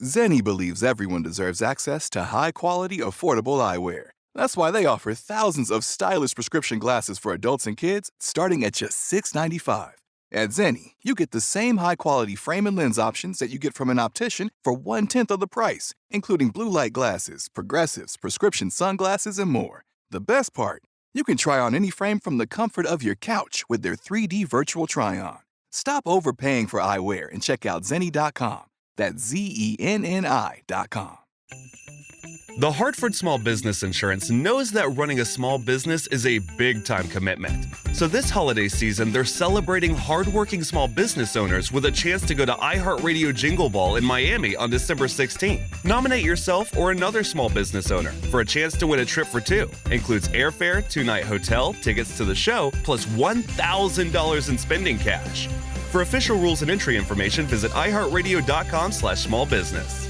Zenni believes everyone deserves access to high-quality, affordable eyewear. That's why they offer thousands of stylish prescription glasses for adults and kids starting at just $6.95. At Zenni, you get the same high-quality frame and lens options that you get from an optician for 1/10 of the price, including blue light glasses, progressives, prescription sunglasses, and more. The best part, you can try on any frame from the comfort of your couch with their 3D virtual try-on. Stop overpaying for eyewear and check out Zenni.com. That's Zenni.com. The Hartford Small Business Insurance knows that running a small business is a big-time commitment. So this holiday season, they're celebrating hardworking small business owners with a chance to go to iHeartRadio Jingle Ball in Miami on December 16th. Nominate yourself or another small business owner for a chance to win a trip for two. Includes airfare, 2-night hotel, tickets to the show, plus $1,000 in spending cash. For official rules and entry information, visit iHeartRadio.com/smallbusiness.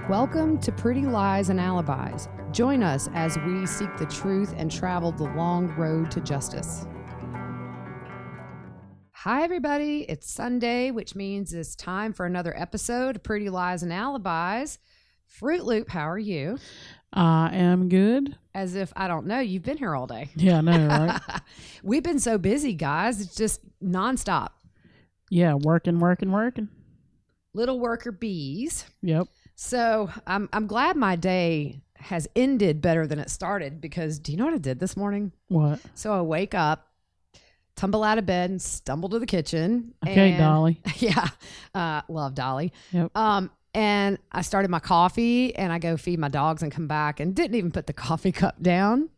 Welcome to Pretty Lies and Alibis. Join us as we seek the truth and travel the long road to justice. Hi, everybody. It's Sunday, which means it's time for another episode of Pretty Lies and Alibis. Fruit Loop, how are you? I am good. As if I don't know. You've been here all day. Yeah, I know, right? We've been so busy, guys. It's just nonstop. Yeah, working. Little worker bees. Yep. So I'm glad my day has ended better than it started, because do you know what I did this morning? What? So I wake up, tumble out of bed, and stumble to the kitchen. Okay, and, Dolly. Yeah, love Dolly. Yep. And I started my coffee, and I go feed my dogs and come back and didn't even put the coffee cup down.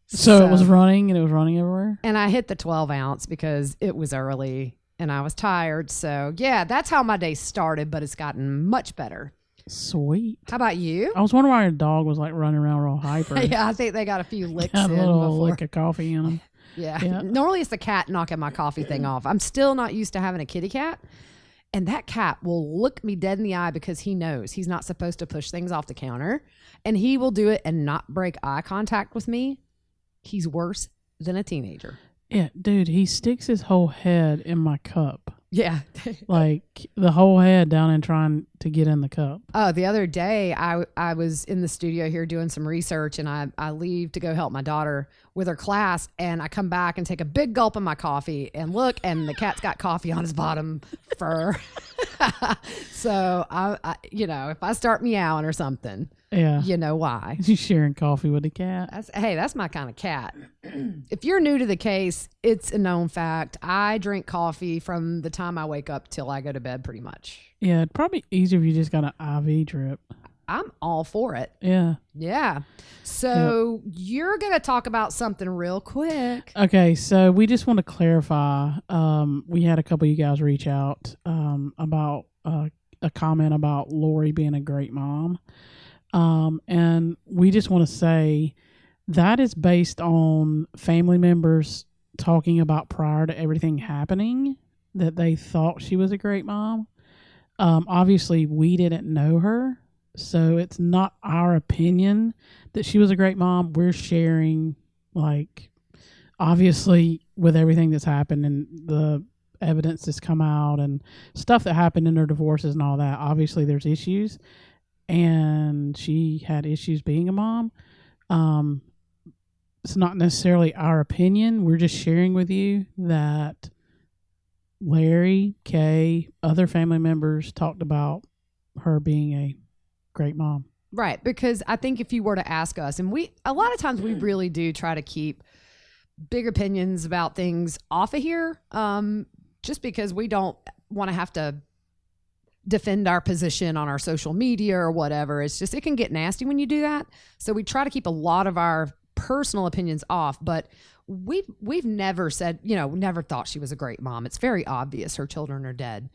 So it was running, and it was running everywhere? And I hit the 12 ounce because it was early and I was tired. So yeah, that's how my day started, but it's gotten much better. Sweet. How about you? I was wondering why your dog was like running around real hyper. Yeah, I think they got a few licks Got in a little before. lick of coffee in them. Yeah. Normally it's the cat knocking my coffee thing off. I'm still not used to having a kitty cat. And that cat will look me dead in the eye because he knows he's not supposed to push things off the counter. And he will do it and not break eye contact with me. He's worse than a teenager. Yeah, dude, he sticks his whole head in my cup. Yeah. Like the whole head down and trying to get in the cup. Oh, the other day I was in the studio here doing some research, and I leave to go help my daughter with her class, and I come back and take a big gulp of my coffee and look, and the cat's got coffee on his bottom fur. So I if I start meowing or something, yeah, you know why. He's sharing coffee with the cat. That's my kind of cat. If you're new to the case, it's a known fact. I drink coffee from the time I wake up till I go to bed, pretty much. Yeah, it'd probably be easier if you just got an IV drip. I'm all for it. Yeah. Yeah. So you're going to talk about something real quick. Okay, so we just want to clarify. We had a couple of you guys reach out about a comment about Lori being a great mom. And we just want to say that is based on family members talking about prior to everything happening that they thought she was a great mom. Obviously, we didn't know her. So it's not our opinion that she was a great mom. We're sharing, like, obviously with everything that's happened and the evidence that's come out and stuff that happened in her divorces and all that. Obviously there's issues, and she had issues being a mom. It's not necessarily our opinion. We're just sharing with you that Larry, Kay, other family members talked about her being a great mom. Right, because I think if you were to ask us, and a lot of times we really do try to keep big opinions about things off of here, just because we don't want to have to defend our position on our social media or whatever. It's just, it can get nasty when you do that. So we try to keep a lot of our personal opinions off, but we've never said, never thought she was a great mom. It's very obvious her children are dead.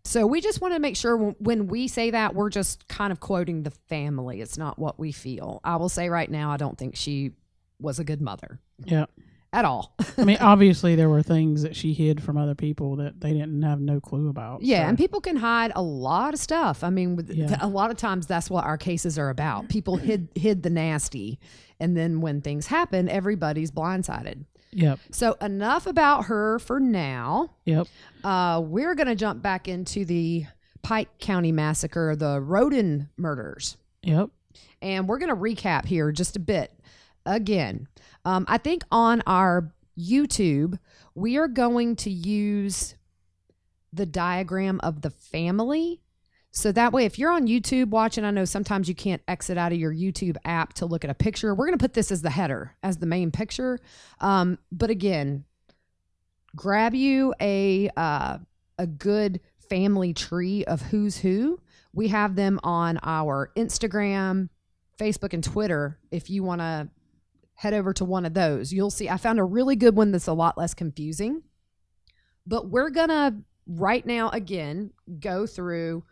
So we just want to make sure when we say that, we're just kind of quoting the family. It's not what we feel. I will say right now, I don't think she was a good mother. Yeah. At all. I mean, obviously there were things that she hid from other people that they didn't have no clue about. Yeah, so. And people can hide a lot of stuff. I mean, a lot of times that's what our cases are about. People hid the nasty, and then when things happen, everybody's blindsided. Yep. So enough about her for now. Yep. We're going to jump back into the Pike County Massacre, the Roden murders. Yep. And we're going to recap here just a bit. Again, I think on our YouTube, we are going to use the diagram of the family. So that way, if you're on YouTube watching, I know sometimes you can't exit out of your YouTube app to look at a picture. We're going to put this as the header, as the main picture. But again, grab you a good family tree of who's who. We have them on our Instagram, Facebook, and Twitter. If you want to head over to one of those, you'll see I found a really good one that's a lot less confusing. But we're going to right now, again, go through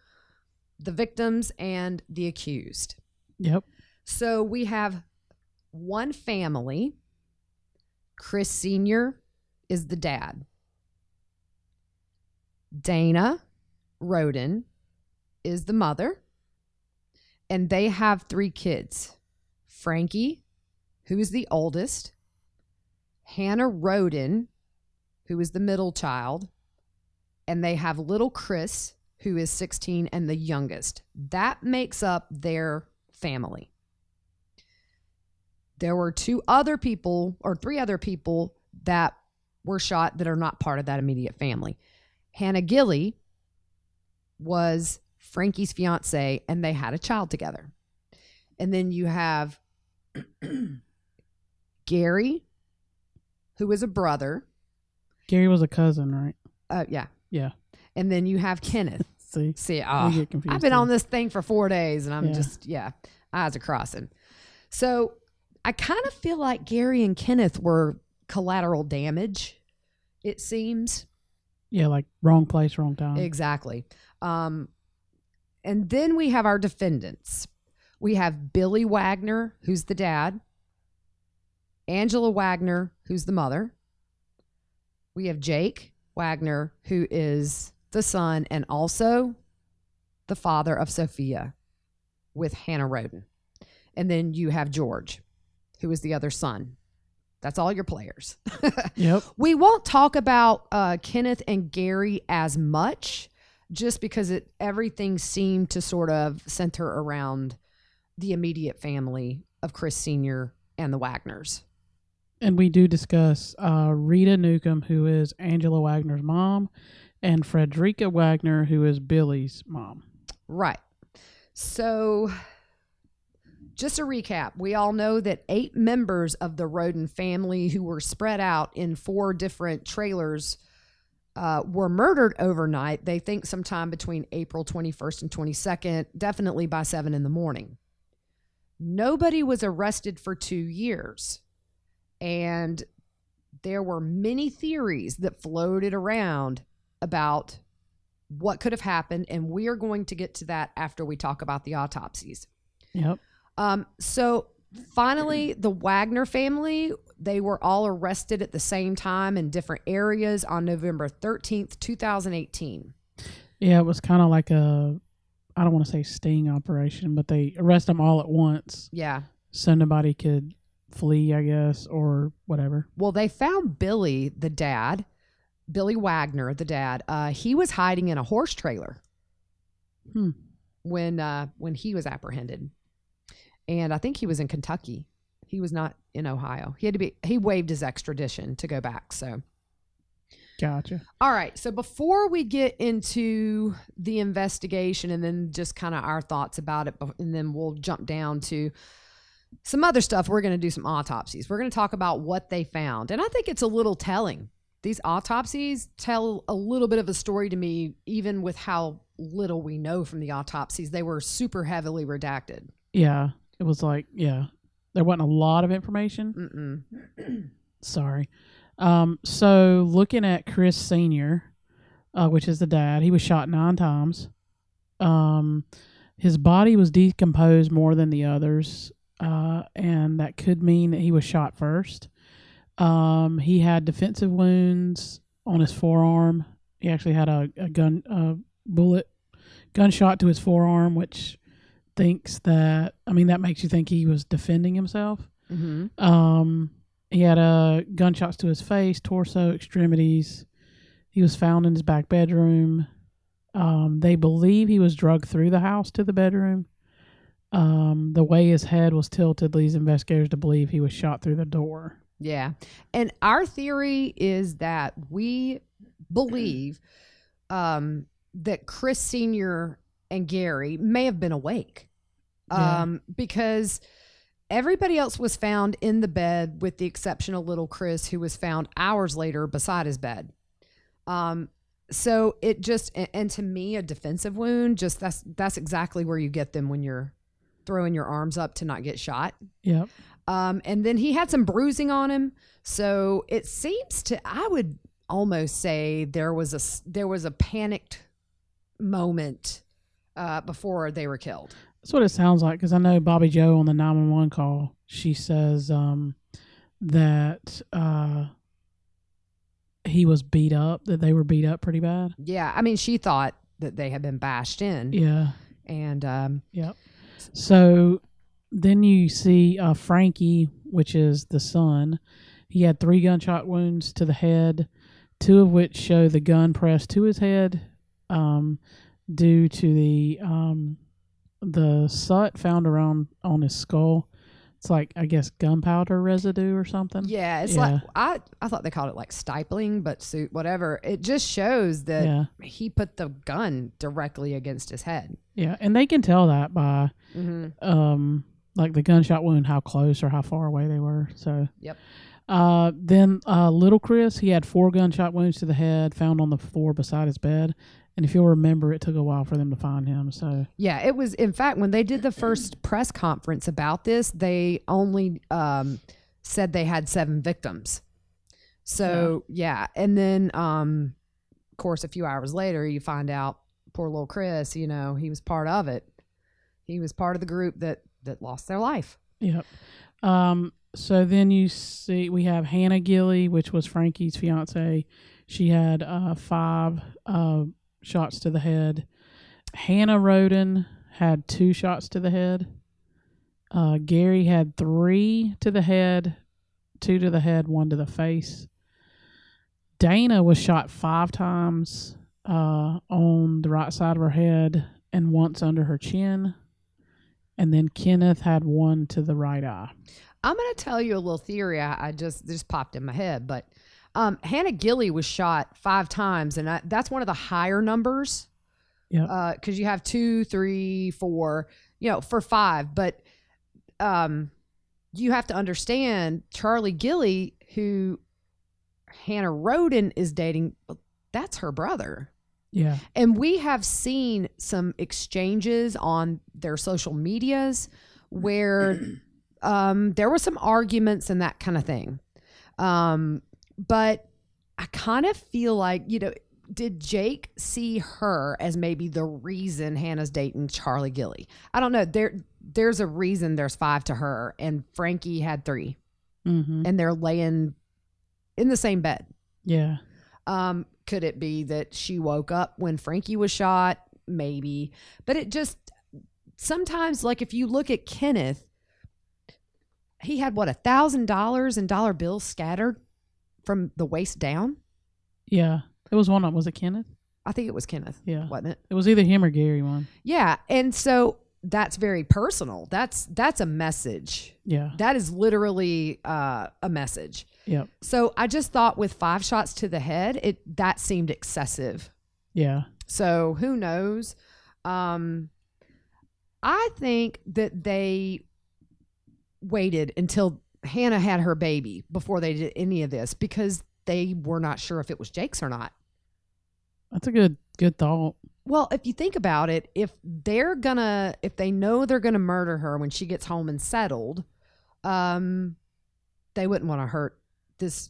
the victims and the accused. Yep. So we have one family. Chris Sr. is the dad. Dana Roden is the mother. And they have 3 kids. Frankie, who is the oldest. Hannah Roden, who is the middle child. And they have little Chris, who is 16 and the youngest. That makes up their family. There were 2 other people or 3 other people that were shot that are not part of that immediate family. Hannah Gilley was Frankie's fiance and they had a child together. And then you have Gary, who is a brother. Gary was a cousin, right? Yeah. Yeah. And then you have Kenneth. See, I get confused I've been too. on this thing for 4 days and I'm eyes are crossing. So I kind of feel like Gary and Kenneth were collateral damage, it seems. Yeah, like wrong place, wrong time. Exactly. And then we have our defendants. We have Billy Wagner, who's the dad. Angela Wagner, who's the mother. We have Jake Wagner, who is the son and also the father of Sophia with Hannah Roden. And then you have George, who is the other son. That's all your players. Yep. We won't talk about Kenneth and Gary as much just because everything seemed to sort of center around the immediate family of Chris Sr. and the Wagners. And we do discuss Rita Newcomb, who is Angela Wagner's mom, and Frederica Wagner, who is Billy's mom. Right. So just a recap, we all know that 8 members of the Roden family who were spread out in 4 different trailers were murdered overnight. They think sometime between April 21st and 22nd, definitely by 7 in the morning. Nobody was arrested for 2 years. And there were many theories that floated around about what could have happened. And we are going to get to that after we talk about the autopsies. Yep. So finally, the Wagner family, they were all arrested at the same time in different areas on November 13th, 2018. Yeah, it was kind of like I don't want to say sting operation, but they arrest them all at once. Yeah. So nobody could flee, I guess, or whatever. Well, they found Billy, the dad, Billy Wagner, the dad. He was hiding in a horse trailer when he was apprehended. And I think he was in Kentucky. He was not in Ohio. He waived his extradition to go back. So, gotcha. All right. So before we get into the investigation and then just kind of our thoughts about it, and then we'll jump down to some other stuff, we're going to do some autopsies. We're going to talk about what they found. And I think it's a little telling. These autopsies tell a little bit of a story to me, even with how little we know from the autopsies. They were super heavily redacted. Yeah. It was like, there wasn't a lot of information. Sorry. So looking at Chris Sr., which is the dad, he was shot 9 times. His body was decomposed more than the others, and that could mean that he was shot first. He had defensive wounds on his forearm. He actually had a gunshot to his forearm, which that makes you think he was defending himself. Mm-hmm. He had gunshots to his face, torso, extremities. He was found in his back bedroom. They believe he was drugged through the house to the bedroom. The way his head was tilted leads investigators to believe he was shot through the door. Yeah. And our theory is that we believe that Chris Sr. and Gary may have been awake because everybody else was found in the bed with the exception of little Chris, who was found hours later beside his bed. So it just, and to me, a defensive wound, just that's exactly where you get them when you're throwing your arms up to not get shot. Yep. And then he had some bruising on him. So it seems I would almost say there was a panicked moment before they were killed. That's what it sounds like, because I know Bobby Joe on the 911 call, she says that he was beat up, that they were beat up pretty bad. Yeah, I mean, she thought that they had been bashed in. Yeah. And yep. So then you see Frankie, which is the son. He had 3 gunshot wounds to the head, 2 of which show the gun pressed to his head due to the soot found around on his skull. It's like, I guess, gunpowder residue or something. Yeah, it's like, I thought they called it like stifling, but whatever. It just shows that he put the gun directly against his head. Yeah, and they can tell that by like the gunshot wound, how close or how far away they were. So yep. Then little Chris, he had 4 gunshot wounds to the head found on the floor beside his bed. And if you'll remember, it took a while for them to find him. So yeah, it was, in fact, when they did the first press conference about this, they only said they had 7 victims. So yeah. And then of course, a few hours later, you find out poor little Chris, he was part of it. He was part of the group that lost their life. Yep. So then you see we have Hannah Gilley, which was Frankie's fiance. She had 5 shots to the head. Hannah Roden had 2 shots to the head. Gary had 3 to the head, 2 to the head, 1 to the face. Dana was shot 5 times on the right side of her head and once under her chin. And then Kenneth had 1 to the right eye. I'm going to tell you a little theory I just popped in my head, but Hannah Gilley was shot 5 times, and that's one of the higher numbers. Yeah. Because you have 2, 3, 4, for 5. But you have to understand Charlie Gilley, who Hannah Roden is dating, that's her brother. Yeah. And we have seen some exchanges on their social medias where there were some arguments and that kind of thing. But I kind of feel like, did Jake see her as maybe the reason Hannah's dating Charlie Gilley? I don't know. There's a reason there's 5 to her, and Frankie had 3. Mm-hmm. And they're laying in the same bed. Yeah. Could it be that she woke up when Frankie was shot? Maybe. But it just, sometimes, like if you look at Kenneth, he had $1,000 in dollar bills scattered from the waist down. Yeah. It was one of them. Was it Kenneth? I think it was Kenneth. Yeah. Wasn't it? It was either him or Gary one. Yeah. And so that's very personal. That's a message. Yeah. That is literally a message. Yep. So I just thought with 5 shots to the head, that seemed excessive. Yeah. So who knows? I think that they waited until Hannah had her baby before they did any of this because they were not sure if it was Jake's or not. That's a good thought. Well, if you think about it, if they know they're gonna murder her when she gets home and settled, they wouldn't want to hurt this,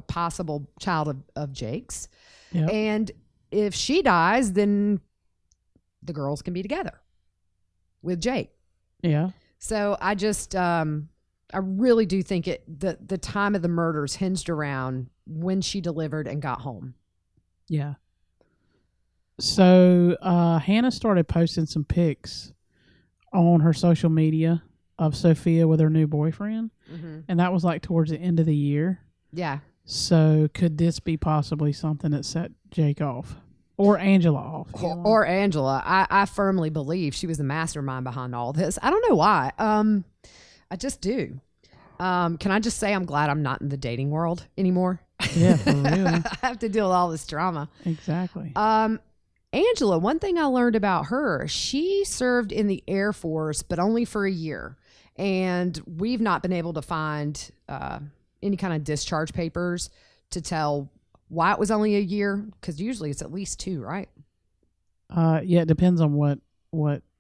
possible child of Jake's. Yep. And if she dies, then the girls can be together with Jake. Yeah. So I just, I really do think the time of the murders hinged around when she delivered and got home. Yeah. So Hannah started posting some pics on her social media of Sophia with her new boyfriend, and that was like towards the end of the year. Yeah. So could this be possibly something that set Jake off or Angela off? Or Angela. I firmly believe she was the mastermind behind all this. I don't know why. I just do. Can I just say I'm glad I'm not in the dating world anymore? Yeah, for real. I have to deal with all this drama. Exactly. Angela, one thing I learned about her, she served in the Air Force, but only for a year. And we've not been able to find any kind of discharge papers to tell why it was only a year, because usually it's at least 2, right? Yeah, it depends on what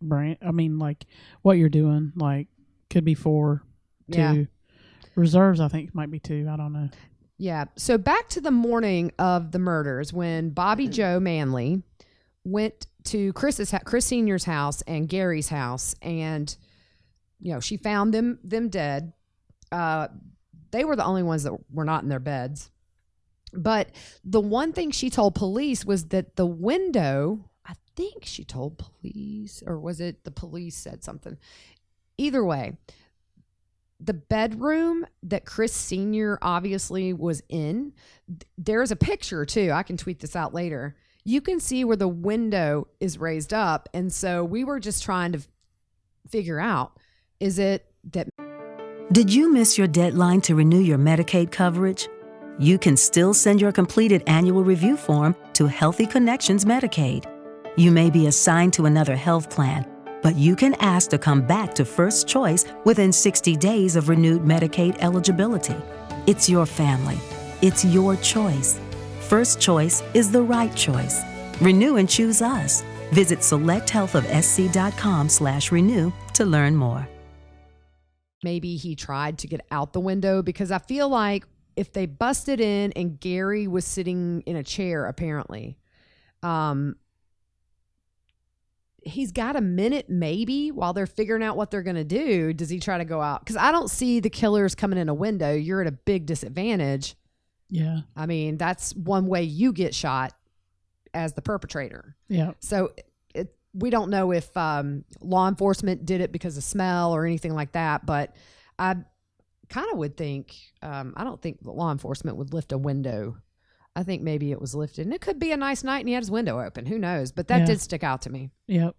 brand. I mean, like what you're doing. Like could be 4, 2. Yeah. Reserves, I think, might be 2. I don't know. Yeah. So back to the morning of the murders, when Bobby Joe Manley went to Chris Sr.'s house and Gary's house, and she found them dead. They were the only ones that were not in their beds. But the one thing she told police was that the window, I think she told police, or was it the police said something? Either way, the bedroom that Chris Sr. obviously was in, there's a picture too. I can tweet this out later. You can see where the window is raised up. And so we were just trying to figure out, is it that... Did you miss your deadline to renew your Medicaid coverage? You can still send your completed annual review form to Healthy Connections Medicaid. You may be assigned to another health plan, but you can ask to come back to First Choice within 60 days of renewed Medicaid eligibility. It's your family. It's your choice. First Choice is the right choice. Renew and choose us. Visit selecthealthofsc.com/renew to learn more. Maybe he tried to get out the window, because I feel like if they busted in and Gary was sitting in a chair, apparently, he's got a minute maybe while they're figuring out what they're going to do. Does he try to go out? Because I don't see the killers coming in a window. You're at a big disadvantage. Yeah. I mean, that's one way you get shot as the perpetrator. Yeah. So we don't know if law enforcement did it because of smell or anything like that, but I kind of would think, I don't think law enforcement would lift a window. I think maybe it was lifted, and it could be a nice night and he had his window open. Who knows? But that did stick out to me. Yep.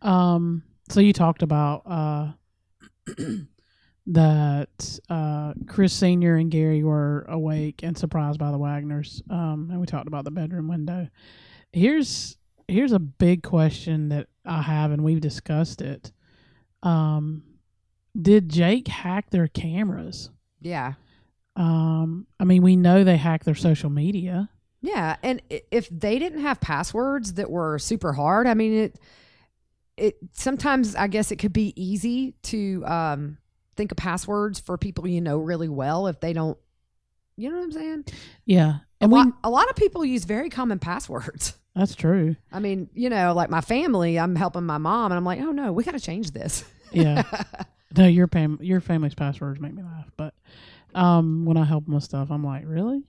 So you talked about that Chris Sr. and Gary were awake and surprised by the Wagners. And we talked about the bedroom window. Here's a big question that I have, and we've discussed it. Did Jake hack their cameras? Yeah. I mean, we know they hacked their social media. Yeah, and if they didn't have passwords that were super hard, I mean, it sometimes I guess it could be easy to think of passwords for people you know really well if they don't. You know what I'm saying? Yeah, and a lot of people use very common passwords. That's true. I mean, like my family, I'm helping my mom, and I'm like, oh no, we got to change this. Yeah. No, your family's passwords make me laugh, but when I help them with stuff, I'm like, really?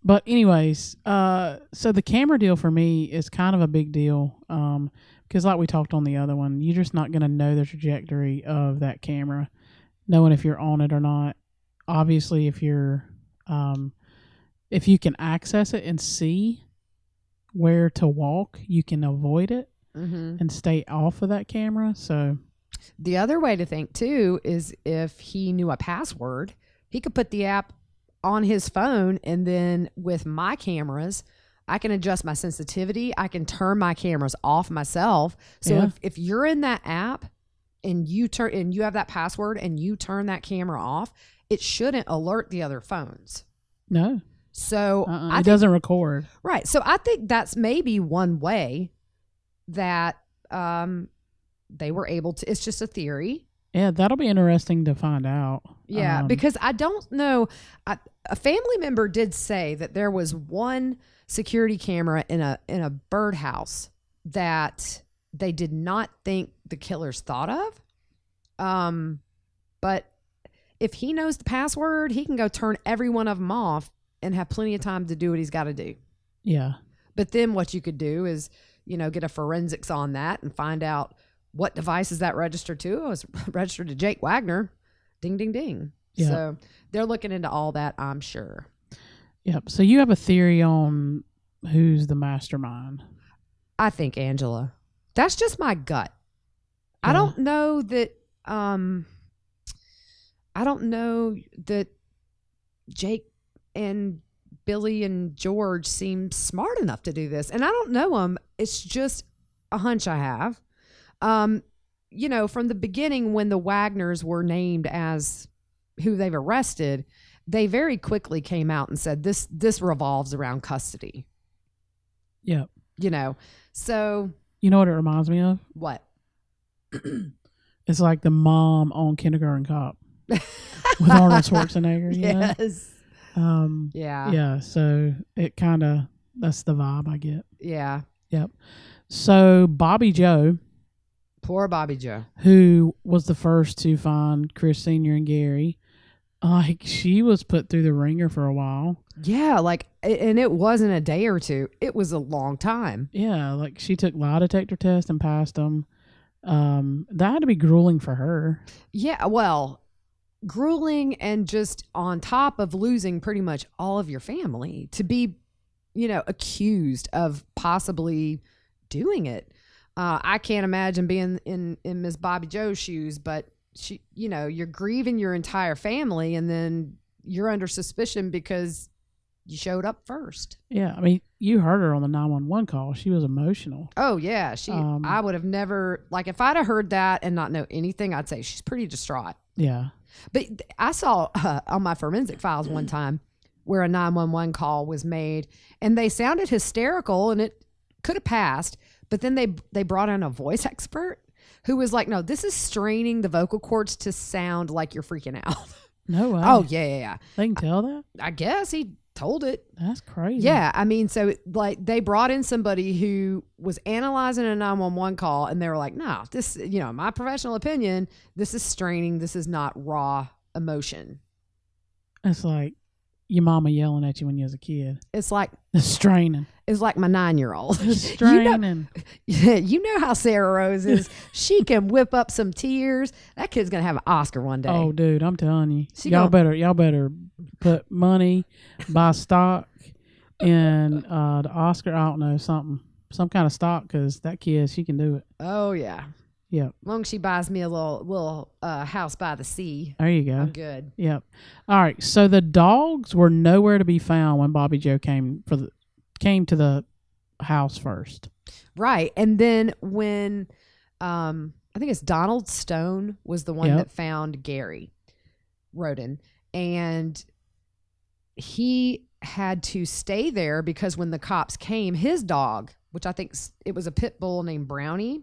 But anyways, so the camera deal for me is kind of a big deal, because like we talked on the other one, you're just not going to know the trajectory of that camera, knowing if you're on it or not. Obviously, if you can access it and see where to walk, you can avoid it and stay off of that camera. So the other way to think too is if he knew a password, he could put the app on his phone, and then with my cameras, I can adjust my sensitivity. I can turn my cameras off myself. So if you're in that app and you have that password and you turn that camera off, it shouldn't alert the other phones. No. So it doesn't record. Right. So I think that's maybe one way that they were able to. It's just a theory. Yeah, that'll be interesting to find out. Yeah, because I don't know. A family member did say that there was one security camera in a birdhouse that they did not think the killers thought of. But if he knows the password, he can go turn every one of them off and have plenty of time to do what he's got to do. Yeah. But then what you could do is, get a forensics on that and find out what device is that registered to? Oh, it's registered to Jake Wagner. Ding, ding, ding. Yeah. So they're looking into all that, I'm sure. Yep. So you have a theory on who's the mastermind? I think Angela. That's just my gut. Yeah. I don't know that Jake and Billy and George seem smart enough to do this. And I don't know them. It's just a hunch I have. You know, from the beginning when the Wagners were named as who they've arrested, they very quickly came out and said this revolves around custody. Yep. You know. So you know what it reminds me of? what? It's like the mom on Kindergarten Cop with Arnold Schwarzenegger. You know? Yes. Yeah. Yeah. So it kind of, that's the vibe I get. Yeah. Yep. So Bobby Joe, Poor Bobby Joe. who was the first to find Chris Sr. and Gary, like she was put through the ringer for a while. Yeah, like, and it wasn't a day or two. It was a long time. Yeah, like she took lie detector tests and passed them. That had to be grueling for her. Yeah, well, grueling, and just on top of losing pretty much all of your family to be, you know, accused of possibly doing it. I can't imagine being in Miss Bobby Joe's shoes, but she, you know, you're grieving your entire family and then you're under suspicion because you showed up first. Yeah, I mean, you heard her on the 911 call. She was emotional. Oh yeah, I would have never, like, if I'd have heard that and not know anything, I'd say she's pretty distraught. Yeah. But I saw on my forensic files one time where a 911 call was made and they sounded hysterical and it could have passed, but then they brought in a voice expert who was like, no, this is straining the vocal cords to sound like you're freaking out. No way. Oh yeah. They can tell that? I guess he told it. That's crazy. Yeah, I mean, so like they brought in somebody who was analyzing a 911 call and they were like, no, this, you know, my professional opinion, this is straining. This is not raw emotion. It's like your mama yelling at you when you was a kid. It's like It's straining. It's like my 9-year-old. It's straining. You know how Sarah Rose is. She can whip up some tears. That kid's gonna have an Oscar one day. Oh, dude, I'm telling you, She y'all gonna- better put money, buy stock, and the Oscar. I don't know, some kind of stock, because that kid, she can do it. Oh yeah. Yep. As long as she buys me a little house by the sea, There you go. I'm good. Yep. All right. So the dogs were nowhere to be found when Bobby Joe came to the house first. Right. And then when I think it's Donald Stone was the one Yep. that found Gary Roden, and he had to stay there because when the cops came, his dog, which I think it was a pit bull named Brownie,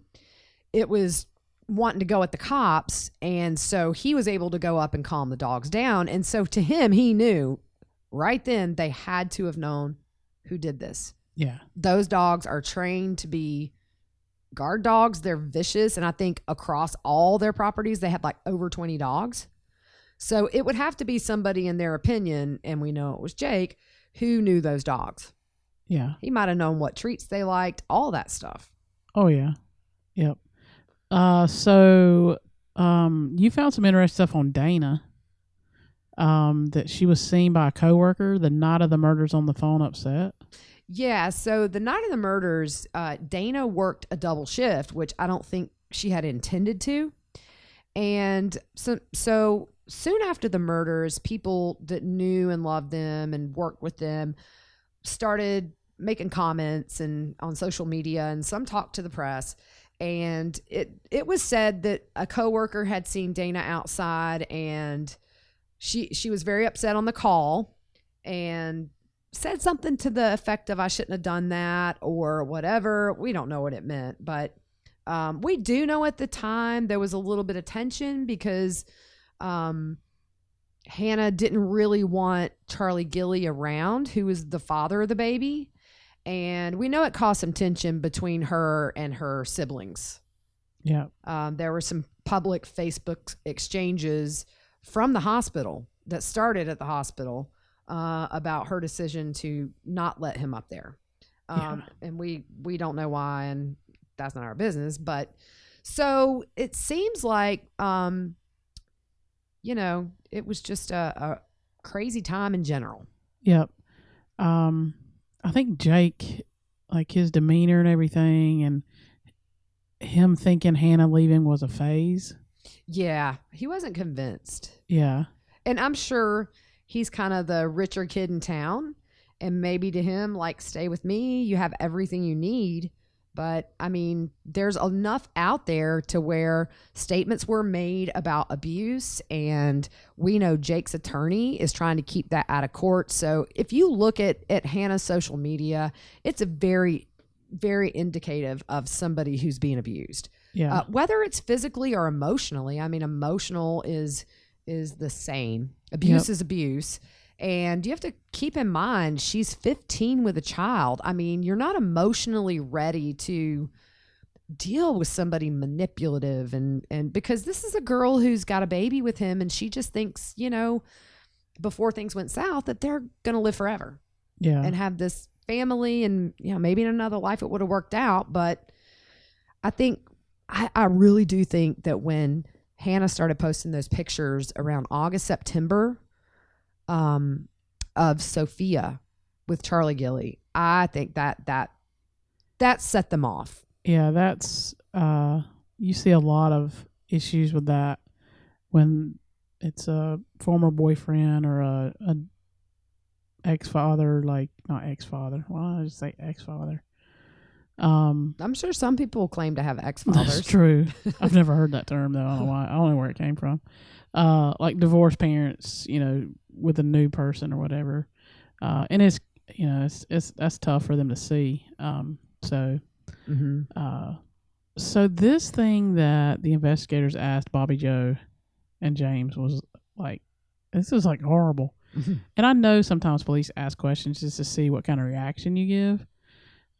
it was wanting to go at the cops, and so he was able to go up and calm the dogs down. And so to him, he knew right then they had to have known who did this. Yeah. Those dogs are trained to be guard dogs. They're vicious. And I think across all their properties, they have like over 20 dogs. So it would have to be somebody, in their opinion, and we know it was Jake, who knew those dogs. Yeah. He might have known what treats they liked, all that stuff. Oh yeah. Yep. So you found some interesting stuff on Dana. That she was seen by a coworker the night of the murders on the phone upset. Yeah. So the night of the murders, Dana worked a double shift, which I don't think she had intended to. And so soon after the murders, people that knew and loved them and worked with them started making comments and on social media, and some talked to the press. And it was said that a coworker had seen Dana outside, and she was very upset on the call and said something to the effect of, I shouldn't have done that, or whatever. We don't know what it meant, but we do know at the time there was a little bit of tension because Hannah didn't really want Charlie Gilly around, who was the father of the baby. And we know it caused some tension between her and her siblings. Yeah. There were some public Facebook exchanges from the hospital that started at the hospital about her decision to not let him up there. And we don't know why, and that's not our business. But So it seems like, it was just a crazy time in general. Yep. I think Jake, like his demeanor and everything, and him thinking Hannah leaving was a phase. Yeah, he wasn't convinced. Yeah. And I'm sure he's kind of the richer kid in town. And maybe to him, like, stay with me, you have everything you need. But I mean, there's enough out there to where statements were made about abuse. And we know Jake's attorney is trying to keep that out of court. So if you look at Hannah's social media, it's a very, very indicative of somebody who's being abused. Yeah. Whether it's physically or emotionally. I mean, emotional is the same. Abuse is abuse. And you have to keep in mind, she's 15 with a child. I mean, you're not emotionally ready to deal with somebody manipulative. And because this is a girl who's got a baby with him, and she just thinks, before things went south, that they're going to live forever. Yeah. And have this family, and, maybe in another life it would have worked out. But I think, I really do think that when Hannah started posting those pictures around August, September, of Sophia with Charlie Gilly, I think that set them off. Yeah, that's you see a lot of issues with that when it's a former boyfriend or a ex-father, like not ex-father. Why did I just say ex-father? I'm sure some people claim to have ex-fathers. That's true. I've never heard that term though. I don't know why. I don't know where it came from. Like divorced parents, with a new person or whatever. And it's that's tough for them to see. So this thing that the investigators asked Bobby Joe and James was like, this is like horrible. And I know sometimes police ask questions just to see what kind of reaction you give.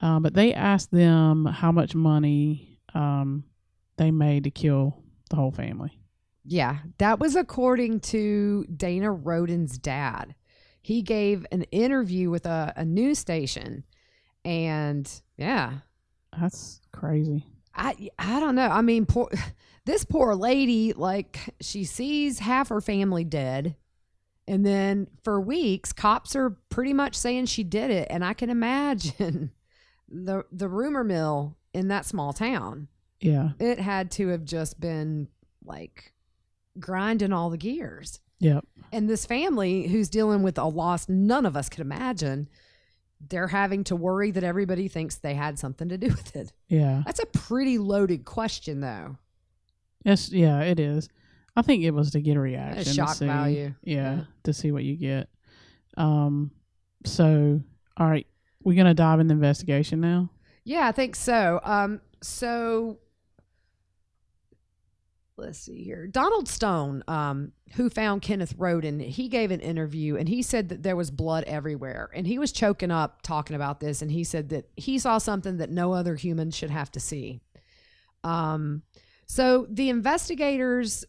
But they asked them how much money they made to kill the whole family. Yeah, that was according to Dana Roden's dad. He gave an interview with a news station, and yeah, that's crazy. I don't know. I mean, this poor lady, like, she sees half her family dead, and then for weeks, cops are pretty much saying she did it. And I can imagine the rumor mill in that small town. Yeah, it had to have just been like grinding all the gears. Yep. And this family who's dealing with a loss none of us could imagine, they're having to worry that everybody thinks they had something to do with it. Yeah. That's a pretty loaded question, though. Yes, yeah, it is. I think it was to get a reaction. A shock value. Yeah, to see what you get. So, all right, we're going to dive in the investigation now? Yeah, I think so. So let's see here. Donald Stone, who found Kenneth Roden, he gave an interview and he said that there was blood everywhere. And he was choking up talking about this. And he said that he saw something that no other human should have to see. So the investigators,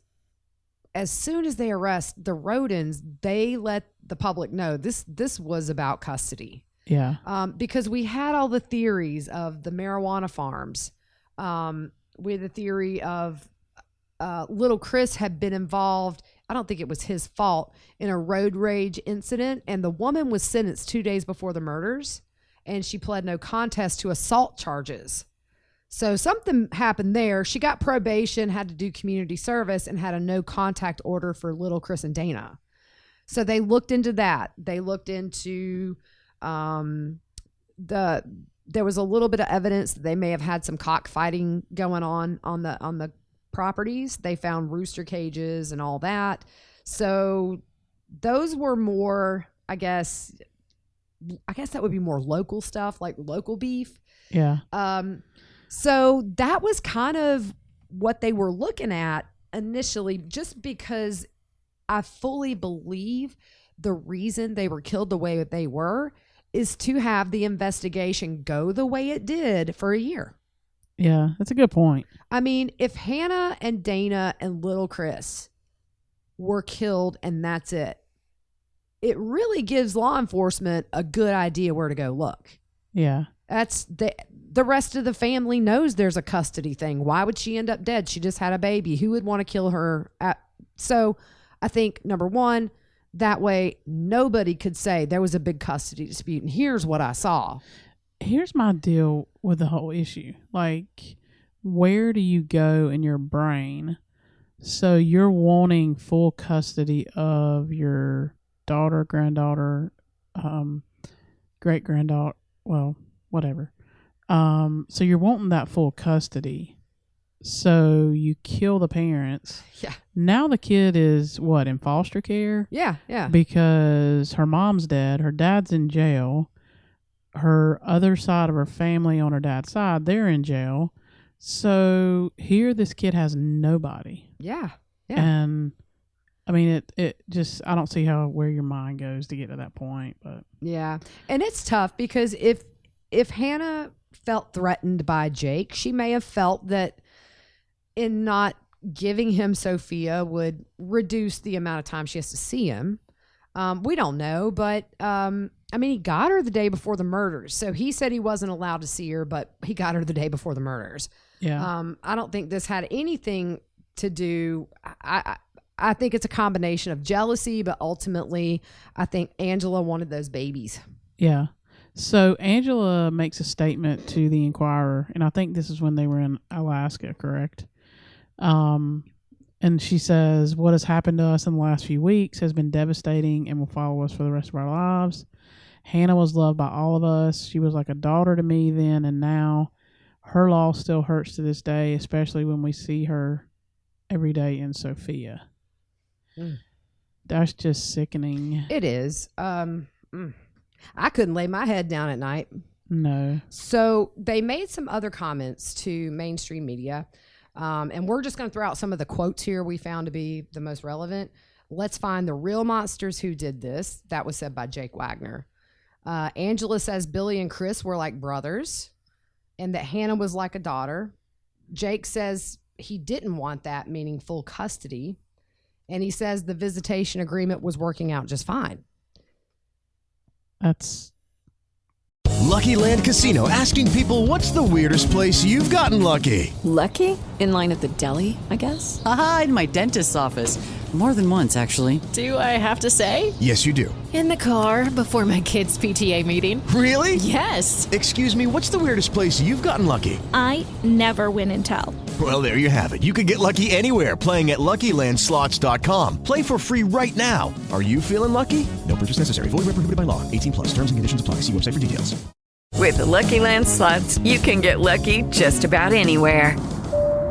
as soon as they arrest the Rodens, they let the public know this was about custody. Yeah. Because we had all the theories of the marijuana farms. We had the theory of little Chris had been involved, I don't think it was his fault, in a road rage incident. And the woman was sentenced 2 days before the murders, and she pled no contest to assault charges. So something happened there. She got probation, had to do community service, and had a no contact order for little Chris and Dana. So they looked into that. They looked into there was a little bit of evidence that they may have had some cockfighting going on the properties. They found rooster cages and all that. So those were more, I guess that would be more local stuff, like local beef. Yeah. So that was kind of what they were looking at initially, just because I fully believe the reason they were killed the way that they were is to have the investigation go the way it did for a year. Yeah, that's a good point. I mean, if Hannah and Dana and little Chris were killed and that's it, it really gives law enforcement a good idea where to go look. Yeah. That's the rest of the family knows there's a custody thing. Why would she end up dead? She just had a baby. Who would want to kill her? So I think, number one, that way nobody could say there was a big custody dispute. And here's what I saw. Here's my deal with the whole issue. Like, where do you go in your brain? So you're wanting full custody of your daughter, granddaughter, great granddaughter, well, whatever. So you're wanting that full custody. So you kill the parents. Yeah. Now the kid is what, in foster care? Yeah. Because her mom's dead, her dad's in jail. Her other side of her family on her dad's side, they're in jail. So here this kid has nobody. Yeah. And I mean, it just, I don't see where your mind goes to get to that point, but. Yeah. And it's tough because if Hannah felt threatened by Jake, she may have felt that in not giving him Sophia would reduce the amount of time she has to see him. We don't know, but I mean, he got her the day before the murders. So he said he wasn't allowed to see her, but he got her the day before the murders. Yeah. I don't think this had anything to do. I think it's a combination of jealousy, but ultimately, I think Angela wanted those babies. Yeah. So Angela makes a statement to the Inquirer, and I think this is when they were in Alaska, correct? And she says, what has happened to us in the last few weeks has been devastating and will follow us for the rest of our lives. Hannah was loved by all of us. She was like a daughter to me then and now. Her loss still hurts to this day, especially when we see her every day in Sophia. That's just sickening. It is. I couldn't lay my head down at night. No. So they made some other comments to mainstream media. And we're just going to throw out some of the quotes here we found to be the most relevant. Let's find the real monsters who did this. That was said by Jake Wagner. Angela says Billy and Chris were like brothers and that Hannah was like a daughter. Jake says he didn't want that, meaning full custody. And he says the visitation agreement was working out just fine. That's... Lucky Land Casino, asking people, what's the weirdest place you've gotten lucky? Lucky? In line at the deli, I guess? Aha, in my dentist's office. More than once, actually. Do I have to say? Yes, you do. In the car before my kids' PTA meeting. Really? Yes. Excuse me, what's the weirdest place you've gotten lucky? I never win and tell. Well, there you have it. You can get lucky anywhere, playing at LuckyLandSlots.com. Play for free right now. Are you feeling lucky? No purchase necessary. Void where prohibited by law. 18+. Terms and conditions apply. See website for details. With the Lucky Land Slots, you can get lucky just about anywhere.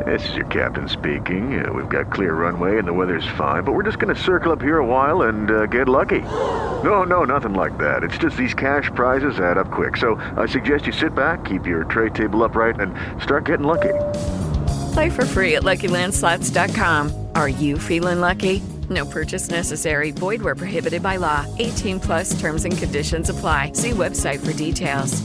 This is your captain speaking. We've got clear runway and the weather's fine, but we're just going to circle up here a while and get lucky. No, nothing like that. It's just these cash prizes add up quick. So I suggest you sit back, keep your tray table upright, and start getting lucky. Play for free at LuckyLandSlots.com. Are you feeling lucky? No purchase necessary. Void where prohibited by law. 18+ terms and conditions apply. See website for details.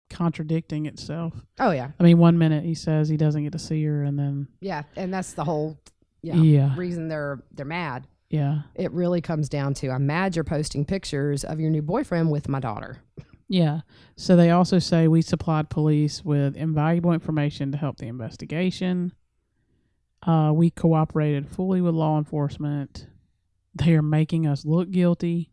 Contradicting itself. Oh, yeah. I mean, 1 minute he says he doesn't get to see her, and then... Yeah, and that's the whole reason they're mad. Yeah. It really comes down to, I'm mad you're posting pictures of your new boyfriend with my daughter. Yeah. So they also say we supplied police with invaluable information to help the investigation. We cooperated fully with law enforcement. They are making us look guilty.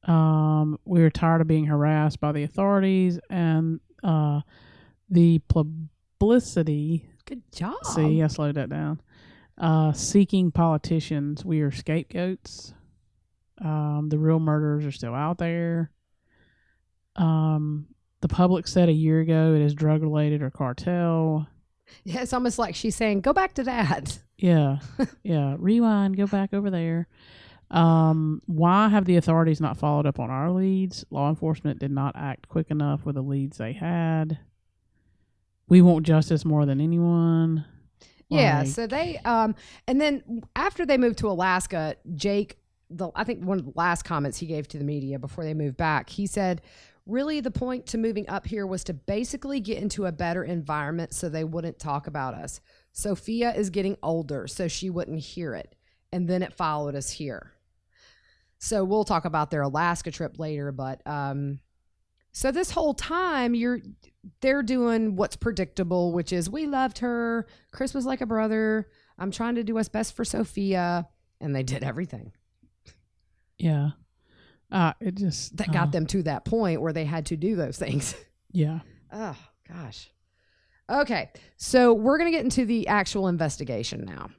We were tired of being harassed by the authorities and the publicity. Good job. See, I slowed that down. Seeking politicians. We are scapegoats. The real murderers are still out there. The public said a year ago it is drug related or cartel. Yeah, it's almost like she's saying, go back to that. Yeah. Yeah. Rewind, go back over there. Why have the authorities not followed up on our leads? Law enforcement did not act quick enough with the leads they had. We want justice more than anyone. Yeah, so they and then after they moved to Alaska, Jake, I think one of the last comments he gave to the media before they moved back, he said, really the point to moving up here was to basically get into a better environment so they wouldn't talk about us. Sophia is getting older, so she wouldn't hear it. And then it followed us here. So we'll talk about their Alaska trip later, but So this whole time they're doing what's predictable, which is we loved her. Chris was like a brother. I'm trying to do what's best for Sophia. And they did everything. Yeah. It just... That got them to that point where they had to do those things. Yeah. Oh, gosh. Okay. So we're going to get into the actual investigation now.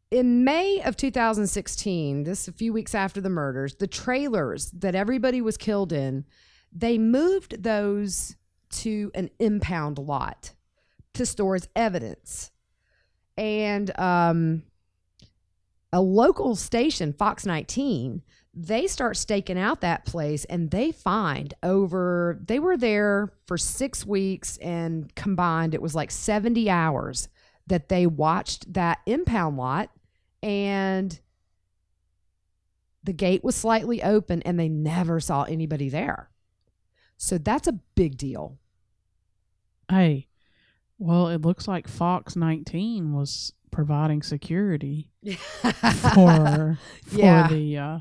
In May of 2016, this a few weeks after the murders, the trailers that everybody was killed in, they moved those to an impound lot to store as evidence. And a local station, Fox 19, they start staking out that place, and they find they were there for 6 weeks, and combined it was like 70 hours that they watched that impound lot, and the gate was slightly open and they never saw anybody there. So that's a big deal. Hey, well, it looks like Fox 19 was providing security for the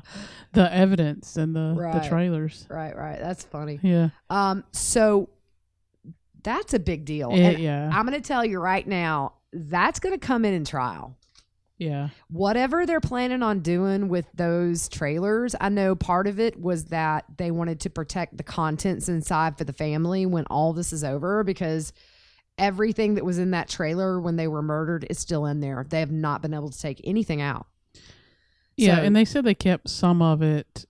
evidence and the trailers. Right. That's funny. Yeah. So that's a big deal. Yeah. I'm going to tell you right now, that's going to come in trial. Yeah. Whatever they're planning on doing with those trailers, I know part of it was that they wanted to protect the contents inside for the family when all this is over, because everything that was in that trailer when they were murdered is still in there. They have not been able to take anything out. Yeah, and they said they kept some of it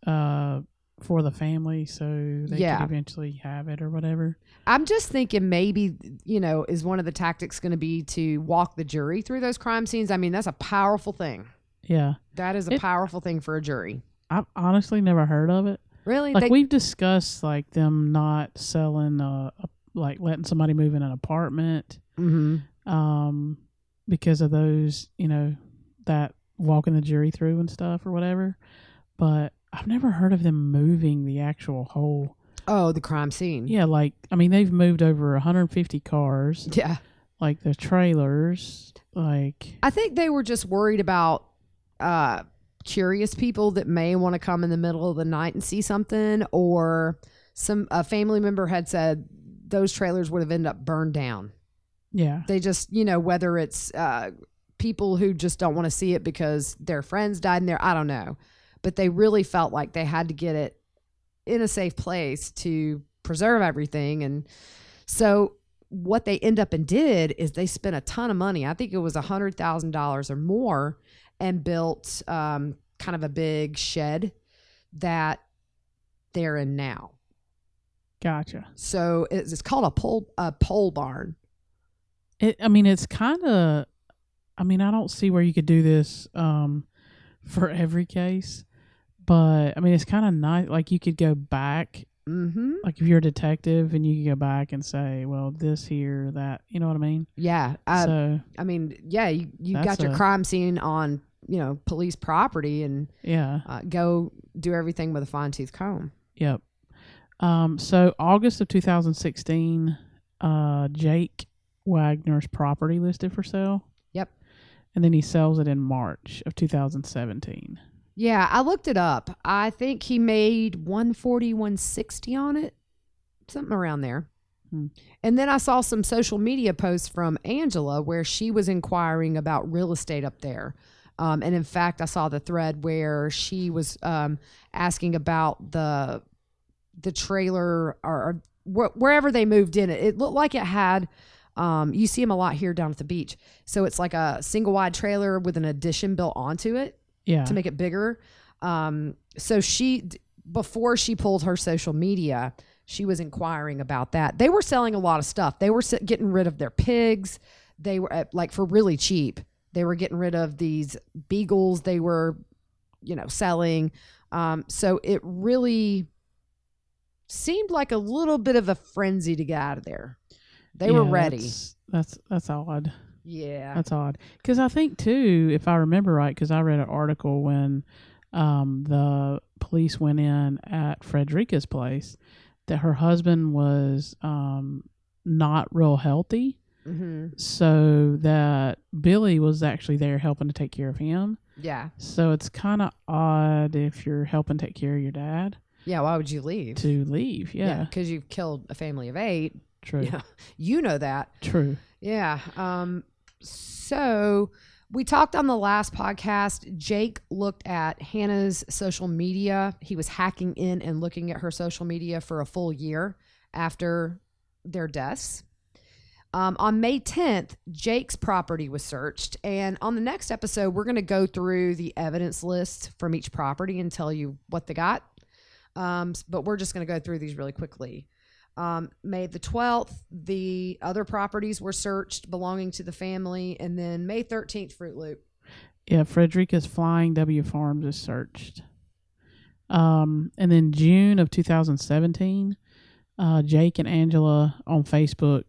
for the family so they could eventually have it or whatever. I'm just thinking maybe, is one of the tactics going to be to walk the jury through those crime scenes? I mean, that's a powerful thing. Yeah. That is a powerful thing for a jury. I've honestly never heard of it. Really? Like, we've discussed, like, them not selling, like, letting somebody move in an apartment. Mm-hmm. Because of those, that walking the jury through and stuff or whatever. But I've never heard of them moving the actual whole... Oh, the crime scene. Yeah, like, I mean, they've moved over 150 cars. Yeah. Like, the trailers, like... I think they were just worried about curious people that may want to come in the middle of the night and see something, or a family member had said those trailers would have ended up burned down. Yeah. They just, whether it's people who just don't want to see it because their friends died in there, I don't know. But they really felt like they had to get it in a safe place to preserve everything. And so what they end up and did is they spent a ton of money. I think it was $100,000 or more, and built kind of a big shed that they're in now. Gotcha. So it's called a pole barn. It's kind of, I don't see where you could do this for every case. But, it's kind of nice. Like, you could go back. Mm-hmm. Like, if you're a detective and you could go back and say, well, this here, that. You know what I mean? Yeah. You got your crime scene on, police property, and go do everything with a fine-tooth comb. Yep. So, August of 2016, Jake Wagner's property listed for sale. Yep. And then he sells it in March of 2017. Yeah, I looked it up. I think he made $140, $160 on it, something around there. And then I saw some social media posts from Angela where she was inquiring about real estate up there. And in fact, I saw the thread where she was asking about the trailer or wherever they moved in. It looked like it had, you see them a lot here down at the beach. So it's like a single wide trailer with an addition built onto it. Yeah. To make it bigger. So before she pulled her social media, she was inquiring about that. They were selling a lot of stuff. They were getting rid of their pigs. They were like for really cheap. They were getting rid of these beagles. They were, selling. So it really seemed like a little bit of a frenzy to get out of there. They were ready. That's odd. Yeah. That's odd. Because I think, too, if I remember right, because I read an article when the police went in at Frederica's place, that her husband was not real healthy. Mm-hmm. So that Billy was actually there helping to take care of him. Yeah. So it's kind of odd if you're helping take care of your dad. Yeah, why would you leave? To leave, yeah. Because you've killed a family of 8. True. Yeah, you know that. True. Yeah. So we talked on the last podcast. Jake looked at Hannah's social media. He was hacking in and looking at her social media for a full year after their deaths. On May 10th, Jake's property was searched. And on the next episode, we're going to go through the evidence list from each property and tell you what they got. But we're just going to go through these really quickly. May the 12th, the other properties were searched belonging to the family. And then May 13th, Fruit Loop. Yeah, Frederica's Flying W Farms is searched. And then June of 2017, Jake and Angela on Facebook,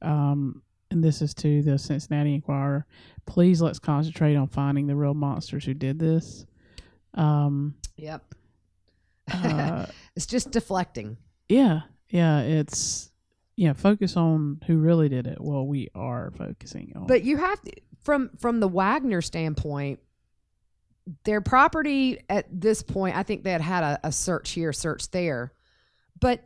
and this is to the Cincinnati Enquirer, please let's concentrate on finding the real monsters who did this. Yep. It's just deflecting. Yeah. It's focus on who really did it. Well, we are focusing on. But you have to, from the Wagner standpoint, their property at this point, I think they had a search here, search there. But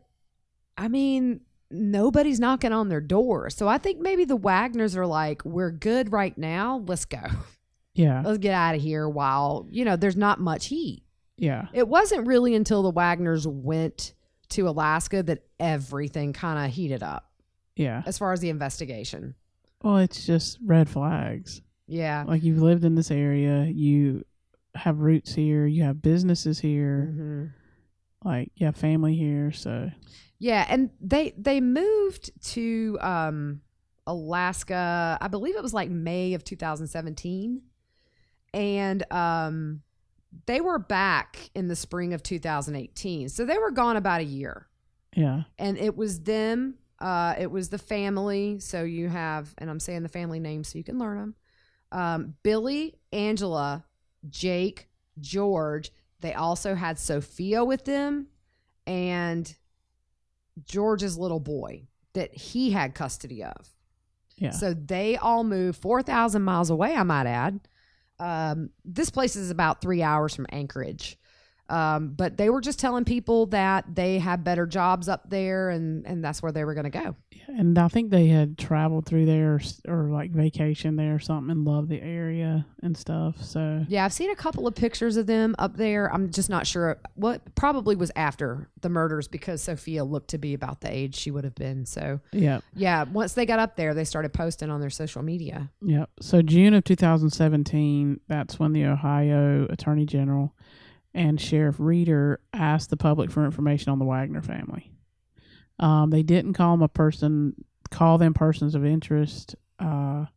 I mean, nobody's knocking on their door. So I think maybe the Wagners are like, we're good right now. Let's go. Yeah. Let's get out of here while, there's not much heat. Yeah. It wasn't really until the Wagners went to Alaska that everything kind of heated up. Yeah. As far as the investigation. Well, it's just red flags. Yeah. Like, you've lived in this area. You have roots here. You have businesses here. Mm-hmm. Like, you have family here. So. Yeah. And they moved to Alaska, I believe it was like May of 2017. And they were back in the spring of 2018. So they were gone about a year. Yeah. And it was them. It was the family. So you have, and I'm saying the family names so you can learn them. Billy, Angela, Jake, George. They also had Sophia with them and George's little boy that he had custody of. Yeah. So they all moved 4,000 miles away, I might add. This place is about 3 hours from Anchorage. But they were just telling people that they had better jobs up there and that's where they were going to go. Yeah, and I think they had traveled through there or like vacation there or something and loved the area and stuff. So yeah, I've seen a couple of pictures of them up there. I'm just not sure what probably was after the murders because Sophia looked to be about the age she would have been. So yeah, once they got up there, they started posting on their social media. Yeah. So June of 2017, that's when the Ohio Attorney General and Sheriff Reeder asked the public for information on the Wagner family. They didn't call them persons of interest, but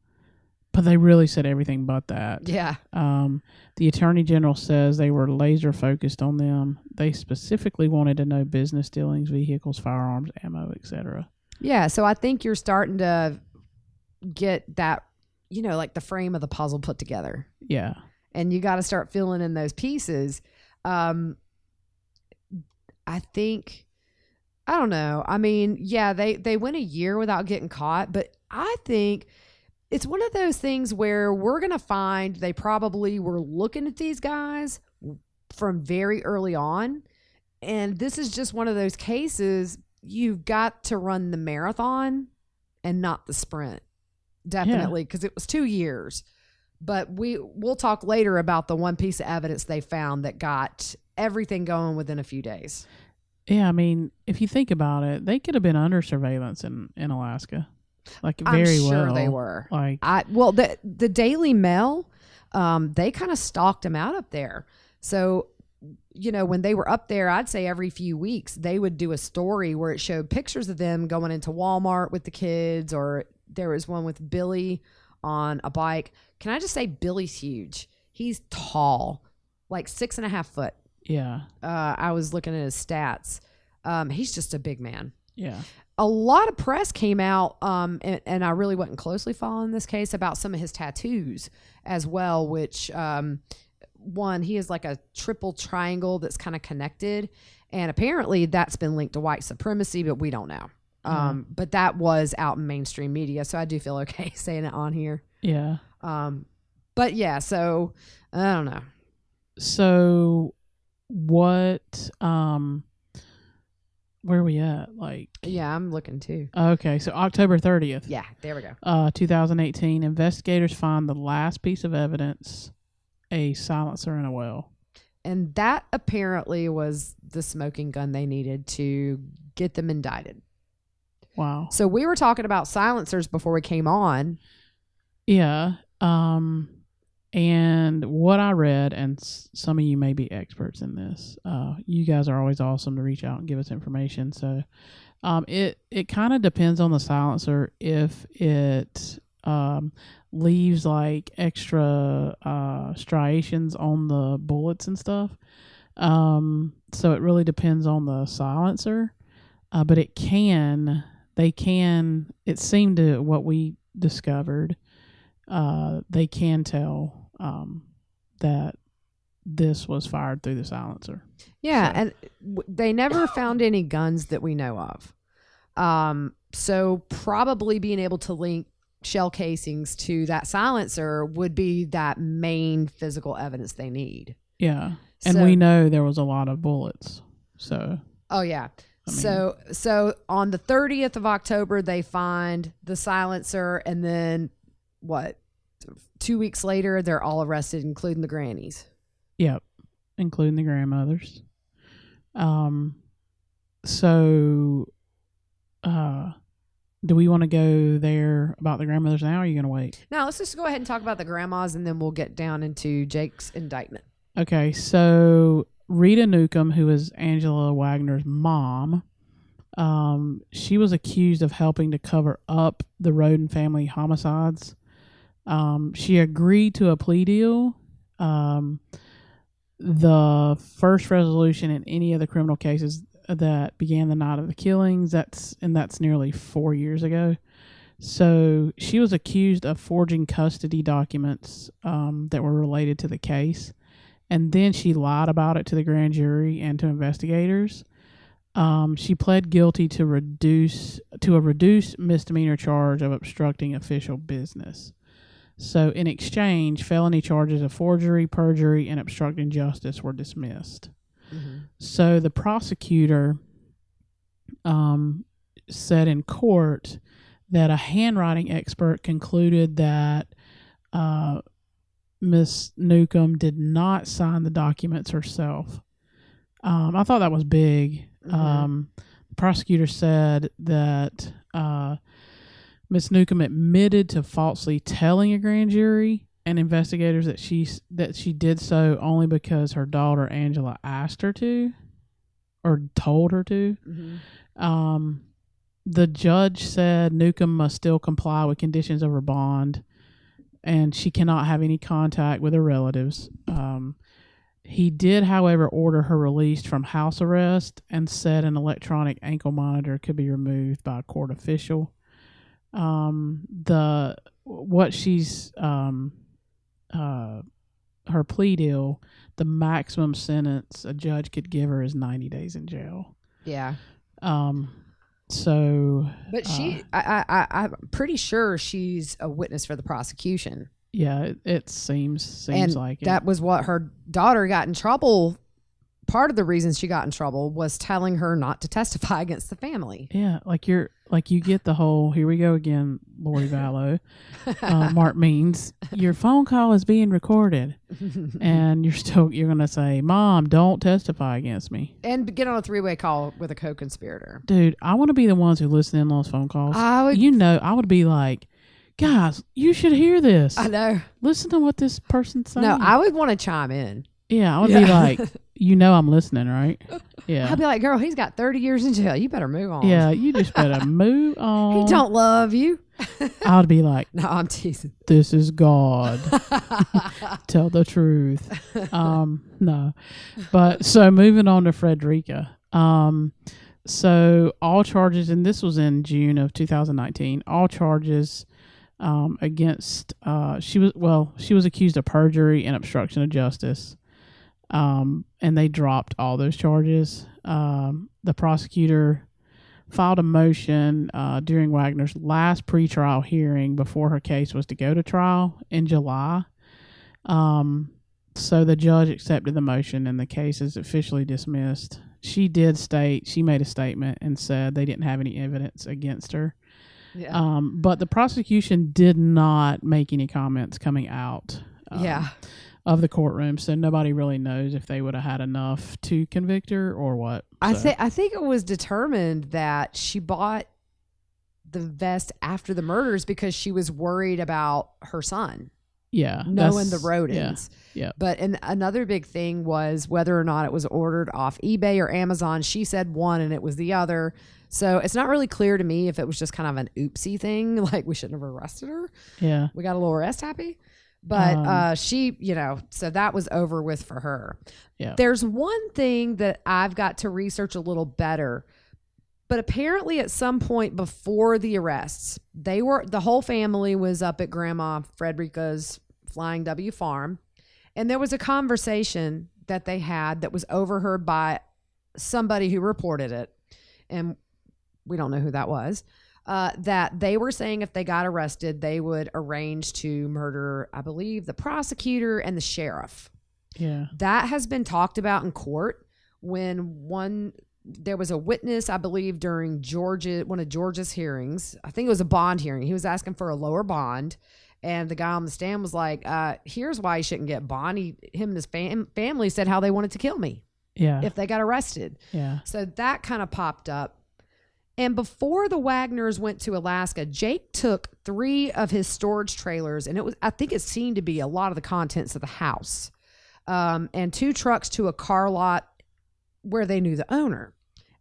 they really said everything but that. Yeah. The Attorney General says they were laser focused on them. They specifically wanted to know business dealings, vehicles, firearms, ammo, etc. Yeah, so I think you're starting to get that, like the frame of the puzzle put together. Yeah. And you got to start filling in those pieces. I think, I don't know. I mean, yeah, they went a year without getting caught, but I think it's one of those things where we're going to find they probably were looking at these guys from very early on. And this is just one of those cases you've got to run the marathon and not the sprint. Definitely. Because it was 2 years. But we'll talk later about the one piece of evidence they found that got everything going within a few days. Yeah, I mean, if you think about it, they could have been under surveillance in Alaska. Like, very well. I'm sure they were. Like, the Daily Mail, they kind of stalked them out up there. So, when they were up there, I'd say every few weeks, they would do a story where it showed pictures of them going into Walmart with the kids, or there was one with Billy on a bike. Can I just say Billy's huge? He's tall, like 6.5 foot. Yeah. I was looking at his stats. He's just a big man. Yeah. A lot of press came out, and I really wasn't closely following this case, about some of his tattoos as well, which one, he has like a triple triangle that's kind of connected, and apparently that's been linked to white supremacy, but we don't know. But that was out in mainstream media, so I do feel okay saying it on here. Yeah. But yeah, so I don't know. So what where are we at? Like, Yeah, I'm looking too. okay, so October 30th. Yeah, there we go. 2018, investigators find the last piece of evidence, a silencer in a well. And that apparently was the smoking gun they needed to get them indicted. Wow. So we were talking about silencers before we came on. Yeah. And what I read, and some of you may be experts in this, you guys are always awesome to reach out and give us information. So it kind of depends on the silencer if it leaves like extra striations on the bullets and stuff. So it really depends on the silencer. But it seemed to what we discovered, they can tell that this was fired through the silencer. Yeah, so. And they never found any guns that we know of. So probably being able to link shell casings to that silencer would be that main physical evidence they need. Yeah, and we know there was a lot of bullets. So. Oh yeah. So on the 30th of October, they find the silencer, and then 2 weeks later, they're all arrested, including the grannies. Yep, including the grandmothers. So, do we want to go there about the grandmothers now, or are you going to wait? No, let's just go ahead and talk about the grandmas, and then we'll get down into Jake's indictment. Okay, so Rita Newcomb, who is Angela Wagner's mom, she was accused of helping to cover up the Roden family homicides. She agreed to a plea deal. The first resolution in any of the criminal cases that began the night of the killings, that's nearly 4 years ago. So she was accused of forging custody documents that were related to the case. And then she lied about it to the grand jury and to investigators. She pled guilty to a reduced misdemeanor charge of obstructing official business. So in exchange, felony charges of forgery, perjury, and obstructing justice were dismissed. Mm-hmm. So the prosecutor said in court that a handwriting expert concluded that Miss Newcomb did not sign the documents herself. I thought that was big. Mm-hmm. The prosecutor said that Miss Newcomb admitted to falsely telling a grand jury and investigators that she did so only because her daughter Angela asked her to, or told her to. Mm-hmm. The judge said Newcomb must still comply with conditions of her bond, and she cannot have any contact with her relatives. He did, however, order her released from house arrest and said an electronic ankle monitor could be removed by a court official. Her plea deal, the maximum sentence a judge could give her is 90 days in jail. Yeah. So, but I'm pretty sure she's a witness for the prosecution. Yeah, it seems like that was what her daughter got in trouble. Part of the reasons she got in trouble was telling her not to testify against the family. Yeah, you get the whole, here we go again, Lori Vallow. Mark Means, your phone call is being recorded. And you're going to say, Mom, don't testify against me. And get on a 3-way call with a co-conspirator. Dude, I want to be the ones who listen in on those phone calls. I would be like, guys, you should hear this. I know. Listen to what this person's saying. No, I would want to chime in. Yeah, I would be like, I'm listening, right? Yeah. I'd be like, girl, he's got 30 years in jail. You better move on. Yeah, you just better move on. He don't love you. I would be like, no, I'm teasing. This is God. Tell the truth. No. But so moving on to Frederica. So all charges, and this was in June of 2019, all charges against, she was accused of perjury and obstruction of justice. And they dropped all those charges. The prosecutor filed a motion during Wagner's last pretrial hearing before her case was to go to trial in July. So the judge accepted the motion and the case is officially dismissed. she made a statement and said they didn't have any evidence against her. Yeah. But the prosecution did not make any comments coming out of the courtroom, so nobody really knows if they would have had enough to convict her or what. I think it was determined that she bought the vest after the murders because she was worried about her son. Yeah. Knowing the rodents. Yeah. But another big thing was whether or not it was ordered off eBay or Amazon. She said one and it was the other. So it's not really clear to me if it was just kind of an oopsie thing, like we shouldn't have arrested her. Yeah. We got a little arrest happy. But she, so that was over with for her. Yeah. There's one thing that I've got to research a little better. But apparently at some point before the arrests, the whole family was up at Grandma Frederica's Flying W farm. And there was a conversation that they had that was overheard by somebody who reported it. And we don't know who that was. That they were saying if they got arrested, they would arrange to murder, I believe, the prosecutor and the sheriff. Yeah. That has been talked about in court when there was a witness, I believe, during one of Georgia's hearings. I think it was a bond hearing. He was asking for a lower bond. And the guy on the stand was like, here's why he shouldn't get bond. Him and his family said how they wanted to kill me. Yeah. If they got arrested. Yeah. So that kind of popped up. And before the Wagners went to Alaska, Jake took 3 of his storage trailers. And I think it seemed to be a lot of the contents of the house. And 2 trucks to a car lot where they knew the owner.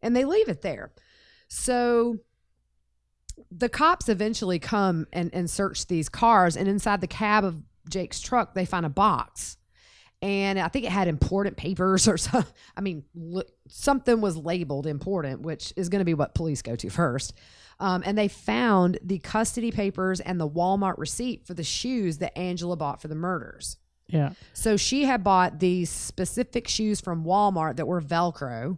And they leave it there. So the cops eventually come and search these cars. And inside the cab of Jake's truck, they find a box. And I think it had important papers or something. I mean, something was labeled important, which is going to be what police go to first. And they found the custody papers and the Walmart receipt for the shoes that Angela bought for the murders. Yeah. So she had bought these specific shoes from Walmart that were Velcro.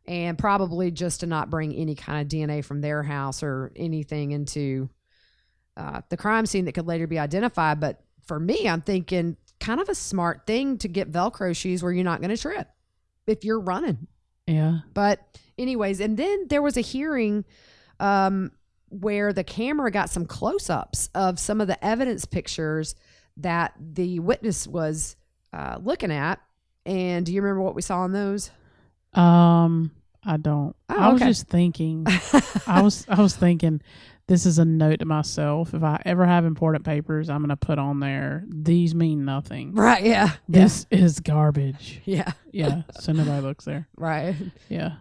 And probably just to not bring any kind of DNA from their house or anything into the crime scene that could later be identified. But for me, I'm thinking kind of a smart thing to get Velcro shoes where you're not going to trip if you're running. Yeah. But anyways, and then there was a hearing where the camera got some close-ups of some of the evidence pictures that the witness was looking at. And do you remember what we saw on those? I don't. Oh, I was okay. just thinking. I was thinking. This is a note to myself. If I ever have important papers, I'm gonna put on there. These mean nothing. Right? Yeah. This is garbage. Yeah. Yeah. So nobody looks there. Right. Yeah.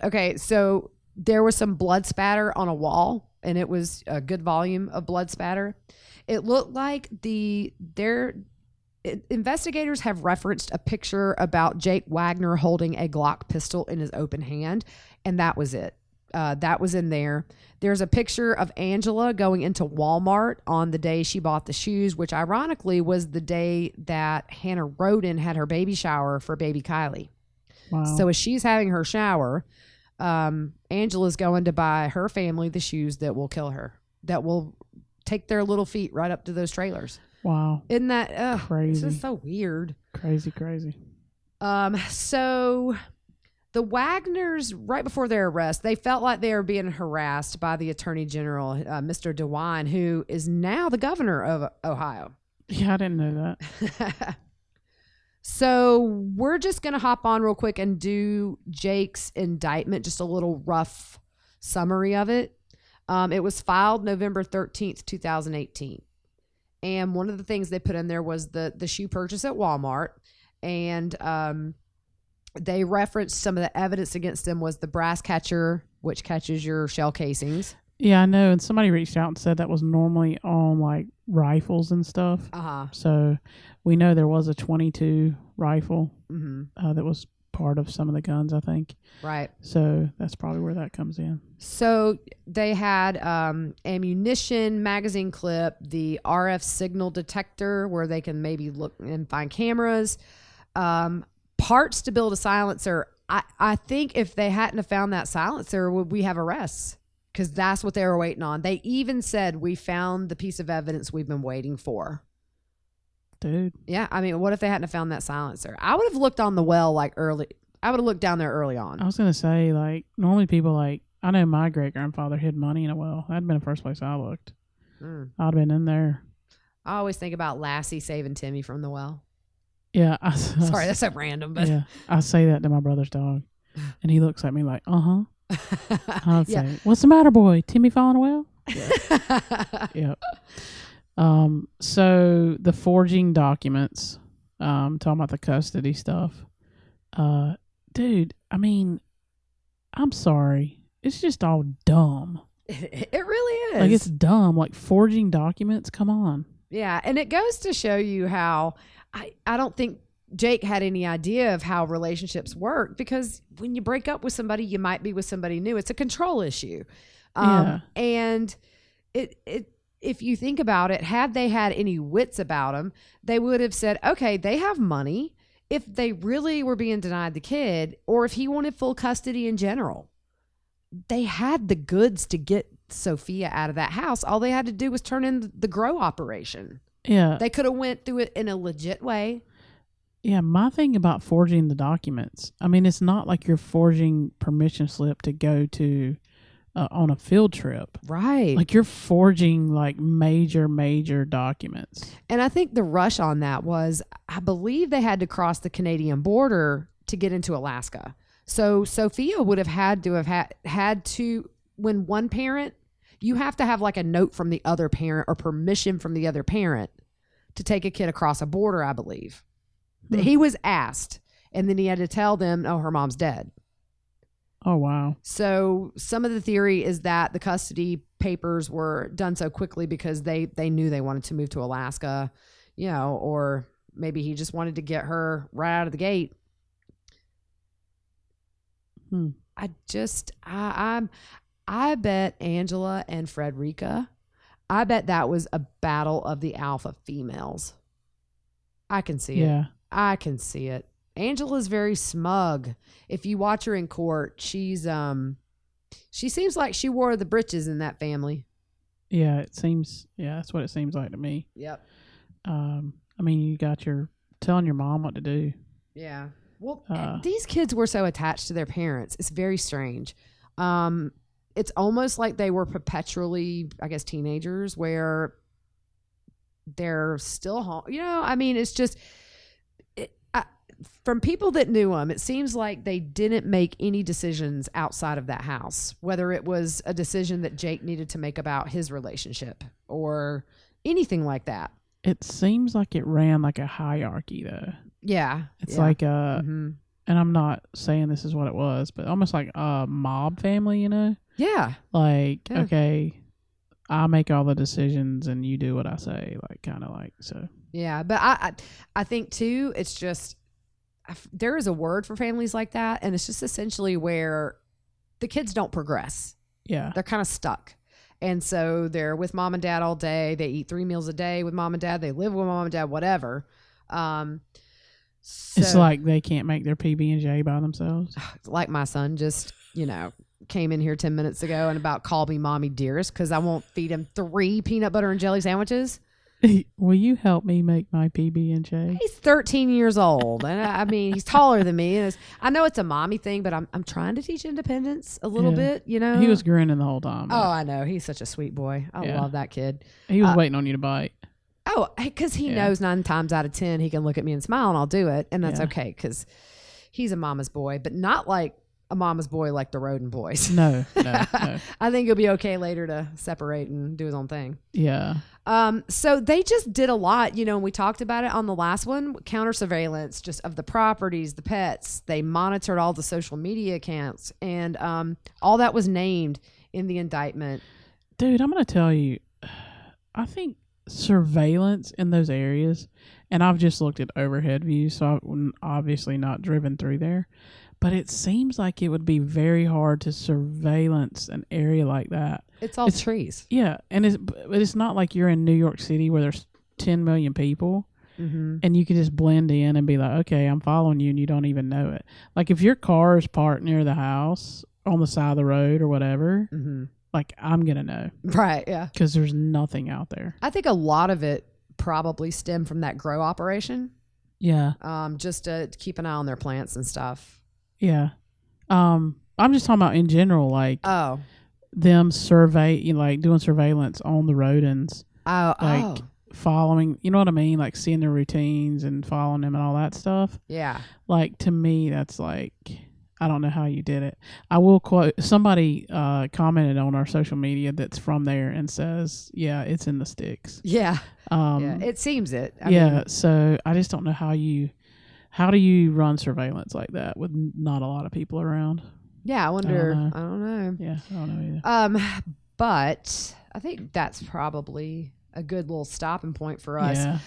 Okay. So there was some blood spatter on a wall, and it was a good volume of blood spatter. It looked like investigators have referenced a picture about Jake Wagner holding a Glock pistol in his open hand, and that was it. That was in there. There's a picture of Angela going into Walmart on the day she bought the shoes, which ironically was the day that Hannah Roden had her baby shower for baby Kylie. Wow. So as she's having her shower, Angela's going to buy her family the shoes that will kill her, that will take their little feet right up to those trailers. Wow. Isn't that crazy? It's just so weird. Crazy. So the Wagners, right before their arrest, they felt like they were being harassed by the Attorney General, Mr. DeWine, who is now the governor of Ohio. Yeah, I didn't know that. So we're just going to hop on real quick and do Jake's indictment, just a little rough summary of it. It was filed November 13th, 2018. And one of the things they put in there was the shoe purchase at Walmart. And they referenced some of the evidence against him was the brass catcher, which catches your shell casings. Yeah, I know. And somebody reached out and said that was normally on like rifles and stuff. Uh-huh. So we know there was a .22 rifle Mm-hmm. that was part of some of the guns, I think. Right. So that's probably where that comes in. So they had ammunition, magazine clip, the RF signal detector where they can maybe look and find cameras, parts to build a silencer. I think if they hadn't have found that silencer, would we have arrests? Because that's what they were waiting on. They even said, we found the piece of evidence we've been waiting for. Dude. Yeah, I mean, what if they hadn't have found that silencer? I would have looked on the well like I would have looked down there early on. I was gonna say, like, normally people like, I know my great grandfather hid money in a well. That'd been the first place I looked. I'd have been in there. I always think about Lassie saving Timmy from the well. Yeah. Sorry, that's so random, but yeah, I say that to my brother's dog, and he looks at me like, I'd say, "What's the matter, boy? Timmy falling a well?" Yeah. Yep. So the forging documents, talking about the custody stuff, dude. I mean, I'm sorry, it's just all dumb. It really is. Like, it's dumb. Like, forging documents. Come on. Yeah, and it goes to show you how I don't think Jake had any idea of how relationships work, because when you break up with somebody, you might be with somebody new. It's a control issue. And if you think about it, had they had any wits about them, they would have said, okay, they have money. If they really were being denied the kid, or if he wanted full custody in general, they had the goods to get Sophia out of that house. All they had to do was turn in the grow operation. Yeah. They could have went through it in a legit way. Yeah, my thing about forging the documents, I mean, it's not like you're forging permission slip to go to on a field trip. Right. Like, you're forging like major documents. And I think the rush on that was, I believe they had to cross the Canadian border to get into Alaska. So Sophia would have had to, when one parent, you have to have like a note from the other parent or permission from the other parent to take a kid across a border, I believe. He was asked, and then he had to tell them, oh, her mom's dead. Oh, wow. So some of the theory is that the custody papers were done so quickly because they knew they wanted to move to Alaska, or maybe he just wanted to get her right out of the gate. I bet Angela and Frederica, I bet that was a battle of the alpha females. I can see it. I can see it. Angela's very smug. If you watch her in court, she seems like she wore the britches in that family. Yeah, that's what it seems like to me. Yep. I mean, you got telling your mom what to do. Yeah. Well, these kids were so attached to their parents. It's very strange. It's almost like they were perpetually, I guess, teenagers where they're still home. I mean, it's just, from people that knew them, it seems like they didn't make any decisions outside of that house, whether it was a decision that Jake needed to make about his relationship or anything like that. It seems like it ran like a hierarchy, though. Yeah. It's like and I'm not saying this is what it was, but almost like a mob family, Yeah. Like, okay, I make all the decisions and you do what I say, like, kind of like, so. Yeah, but I think, too, it's just, there is a word for families like that, and it's just essentially where the kids don't progress. Yeah. They're kind of stuck. And so they're with mom and dad all day. They eat 3 meals a day with mom and dad. They live with mom and dad, whatever. It's like they can't make their PB&J by themselves. Like my son just, came in here 10 minutes ago and about called me mommy dearest because I won't feed him 3 peanut butter and jelly sandwiches. Will you help me make my PB&J? He's 13 years old, and I mean, he's taller than me. And I know it's a mommy thing, but I'm trying to teach independence a little bit. He was grinning the whole time. Oh, I know. He's such a sweet boy. I love that kid. He was waiting on you to bite. Oh, because he knows 9 times out of 10 he can look at me and smile, and I'll do it, and that's okay because he's a mama's boy, but not like a mama's boy like the Roden boys. No. I think he'll be okay later to separate and do his own thing. Yeah. So they just did a lot, and we talked about it on the last one, counter surveillance just of the properties, the pets. They monitored all the social media accounts, and all that was named in the indictment. Dude, I'm going to tell you, I think surveillance in those areas, and I've just looked at overhead views, so I've obviously not driven through there, but it seems like it would be very hard to surveillance an area like that. It's all trees. Yeah, and it's not like you're in New York City where there's 10 million people, and you can just blend in and be like, okay, I'm following you, and you don't even know it. Like, if your car is parked near the house on the side of the road or whatever, like, I'm going to know. Right, yeah. Because there's nothing out there. I think a lot of it probably stemmed from that grow operation. Yeah. Just to keep an eye on their plants and stuff. Yeah. I'm just talking about in general, like them doing surveillance on the rodents. Following, you know what I mean? Like seeing their routines and following them and all that stuff. Yeah. Like to me, that's like, I don't know how you did it. I will quote, somebody commented on our social media that's from there and says, yeah, it's in the sticks. Yeah. It seems it. I mean, so I just don't know how do you run surveillance like that with not a lot of people around? Yeah, I wonder. I don't know. Yeah, I don't know either. But I think that's probably a good little stopping point for us. Yeah.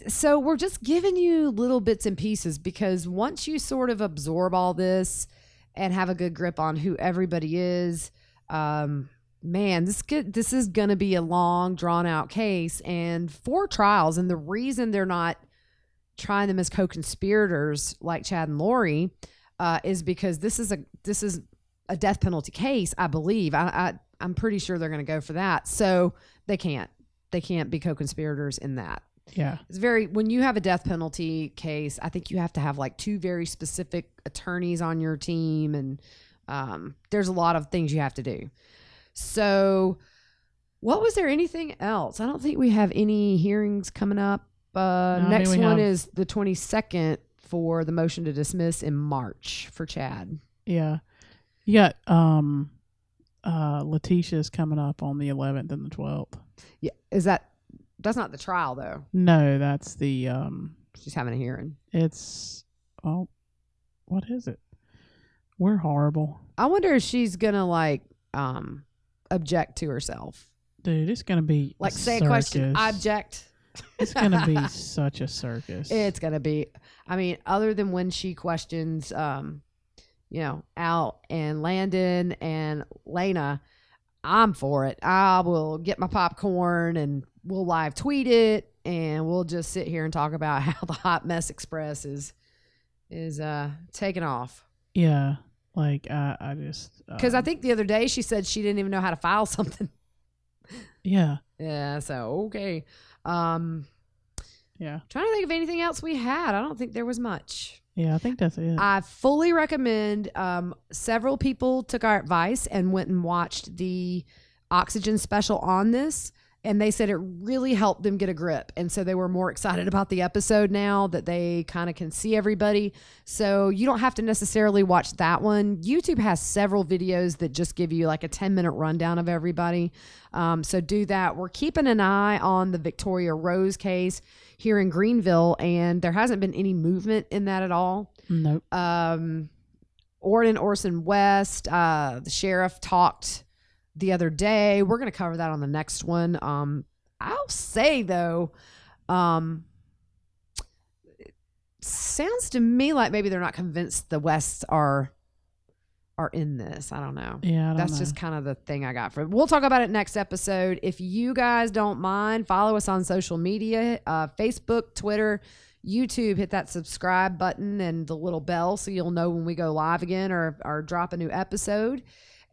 So we're just giving you little bits and pieces, because once you sort of absorb all this and have a good grip on who everybody is, man, this is going to be a long, drawn out case and 4 trials. And the reason they're not trying them as co-conspirators like Chad and Lori is because this is a death penalty case, I believe. I'm pretty sure they're going to go for that. So they can't be co-conspirators in that. Yeah. It's when you have a death penalty case, I think you have to have like 2 very specific attorneys on your team. And there's a lot of things you have to do. So was there anything else? I don't think we have any hearings coming up. Next one is the 22nd for the motion to dismiss in March for Chad. Yeah. You got Letitia's coming up on the 11th and the 12th. Yeah. That's not the trial though? No, that's the she's having a hearing. It's what is it? We're horrible. I wonder if she's gonna like object to herself. Dude, it's gonna be like say a question, I object. It's gonna be such a circus. It's gonna be. I mean, other than when she questions Al and Landon and Lena, I'm for it. I will get my popcorn and we'll live tweet it, and we'll just sit here and talk about how the Hot Mess Express is taking off. Yeah, like I just because I think the other day she said she didn't even know how to file something. Yeah. Yeah. So okay. Yeah. Trying to think of anything else we had. I don't think there was much. Yeah, I think that's it. I fully recommend. Several people took our advice and went and watched the Oxygen special on this, and they said it really helped them get a grip. And so they were more excited about the episode now that they kind of can see everybody. So you don't have to necessarily watch that one. YouTube has several videos that just give you like a 10-minute rundown of everybody. So do that. We're keeping an eye on the Victoria Rose case here in Greenville, and there hasn't been any movement in that at all. Nope. Orson West, the sheriff talked the other day. We're going to cover that on the next one. I'll say though, it sounds to me like maybe they're not convinced the Wests are in this. I don't know. Yeah, that's just kind of the thing I got from. We'll talk about it next episode. If you guys don't mind, follow us on social media, Facebook, Twitter, YouTube. Hit that subscribe button and the little bell so you'll know when we go live again or drop a new episode.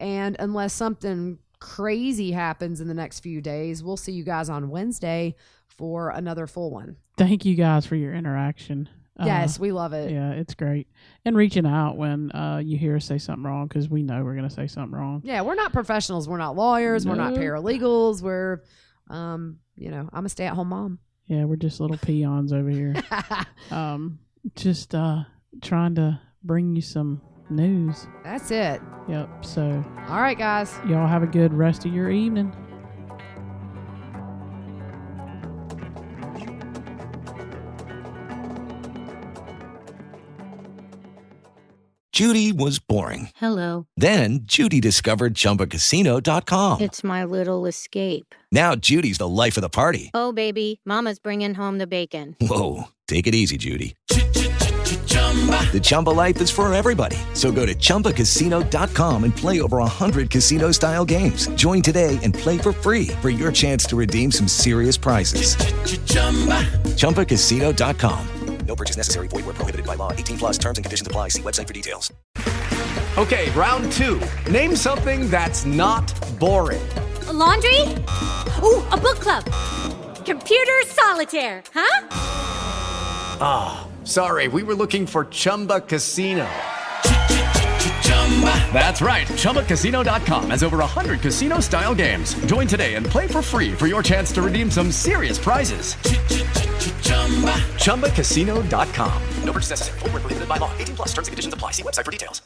And unless something crazy happens in the next few days, we'll see you guys on Wednesday for another full one. Thank you guys for your interaction. Yes, we love it. Yeah, it's great. And reaching out when you hear us say something wrong, because we know we're going to say something wrong. Yeah, we're not professionals. We're not lawyers. No. We're not paralegals. We're, I'm a stay-at-home mom. Yeah, we're just little peons over here. Just trying to bring you some news. That's it. Yep. So. All right, guys. Y'all have a good rest of your evening. Judy was boring. Hello. Then Judy discovered ChumbaCasino.com. It's my little escape. Now Judy's the life of the party. Oh, baby, mama's bringing home the bacon. Whoa, take it easy, Judy. The Chumba life is for everybody. So go to ChumbaCasino.com and play over 100 casino-style games. Join today and play for free for your chance to redeem some serious prizes. ChumbaCasino.com. No purchase necessary. Void where prohibited by law. 18+ terms and conditions apply. See website for details. Okay, round two. Name something that's not boring. A laundry? Ooh, a book club. Computer solitaire, huh? Ah, sorry. We were looking for Chumba Casino. That's right. ChumbaCasino.com has over 100 casino-style games. Join today and play for free for your chance to redeem some serious prizes. ChumbaCasino.com. No purchase necessary. Void where prohibited by law. 18+ terms and conditions apply. See website for details.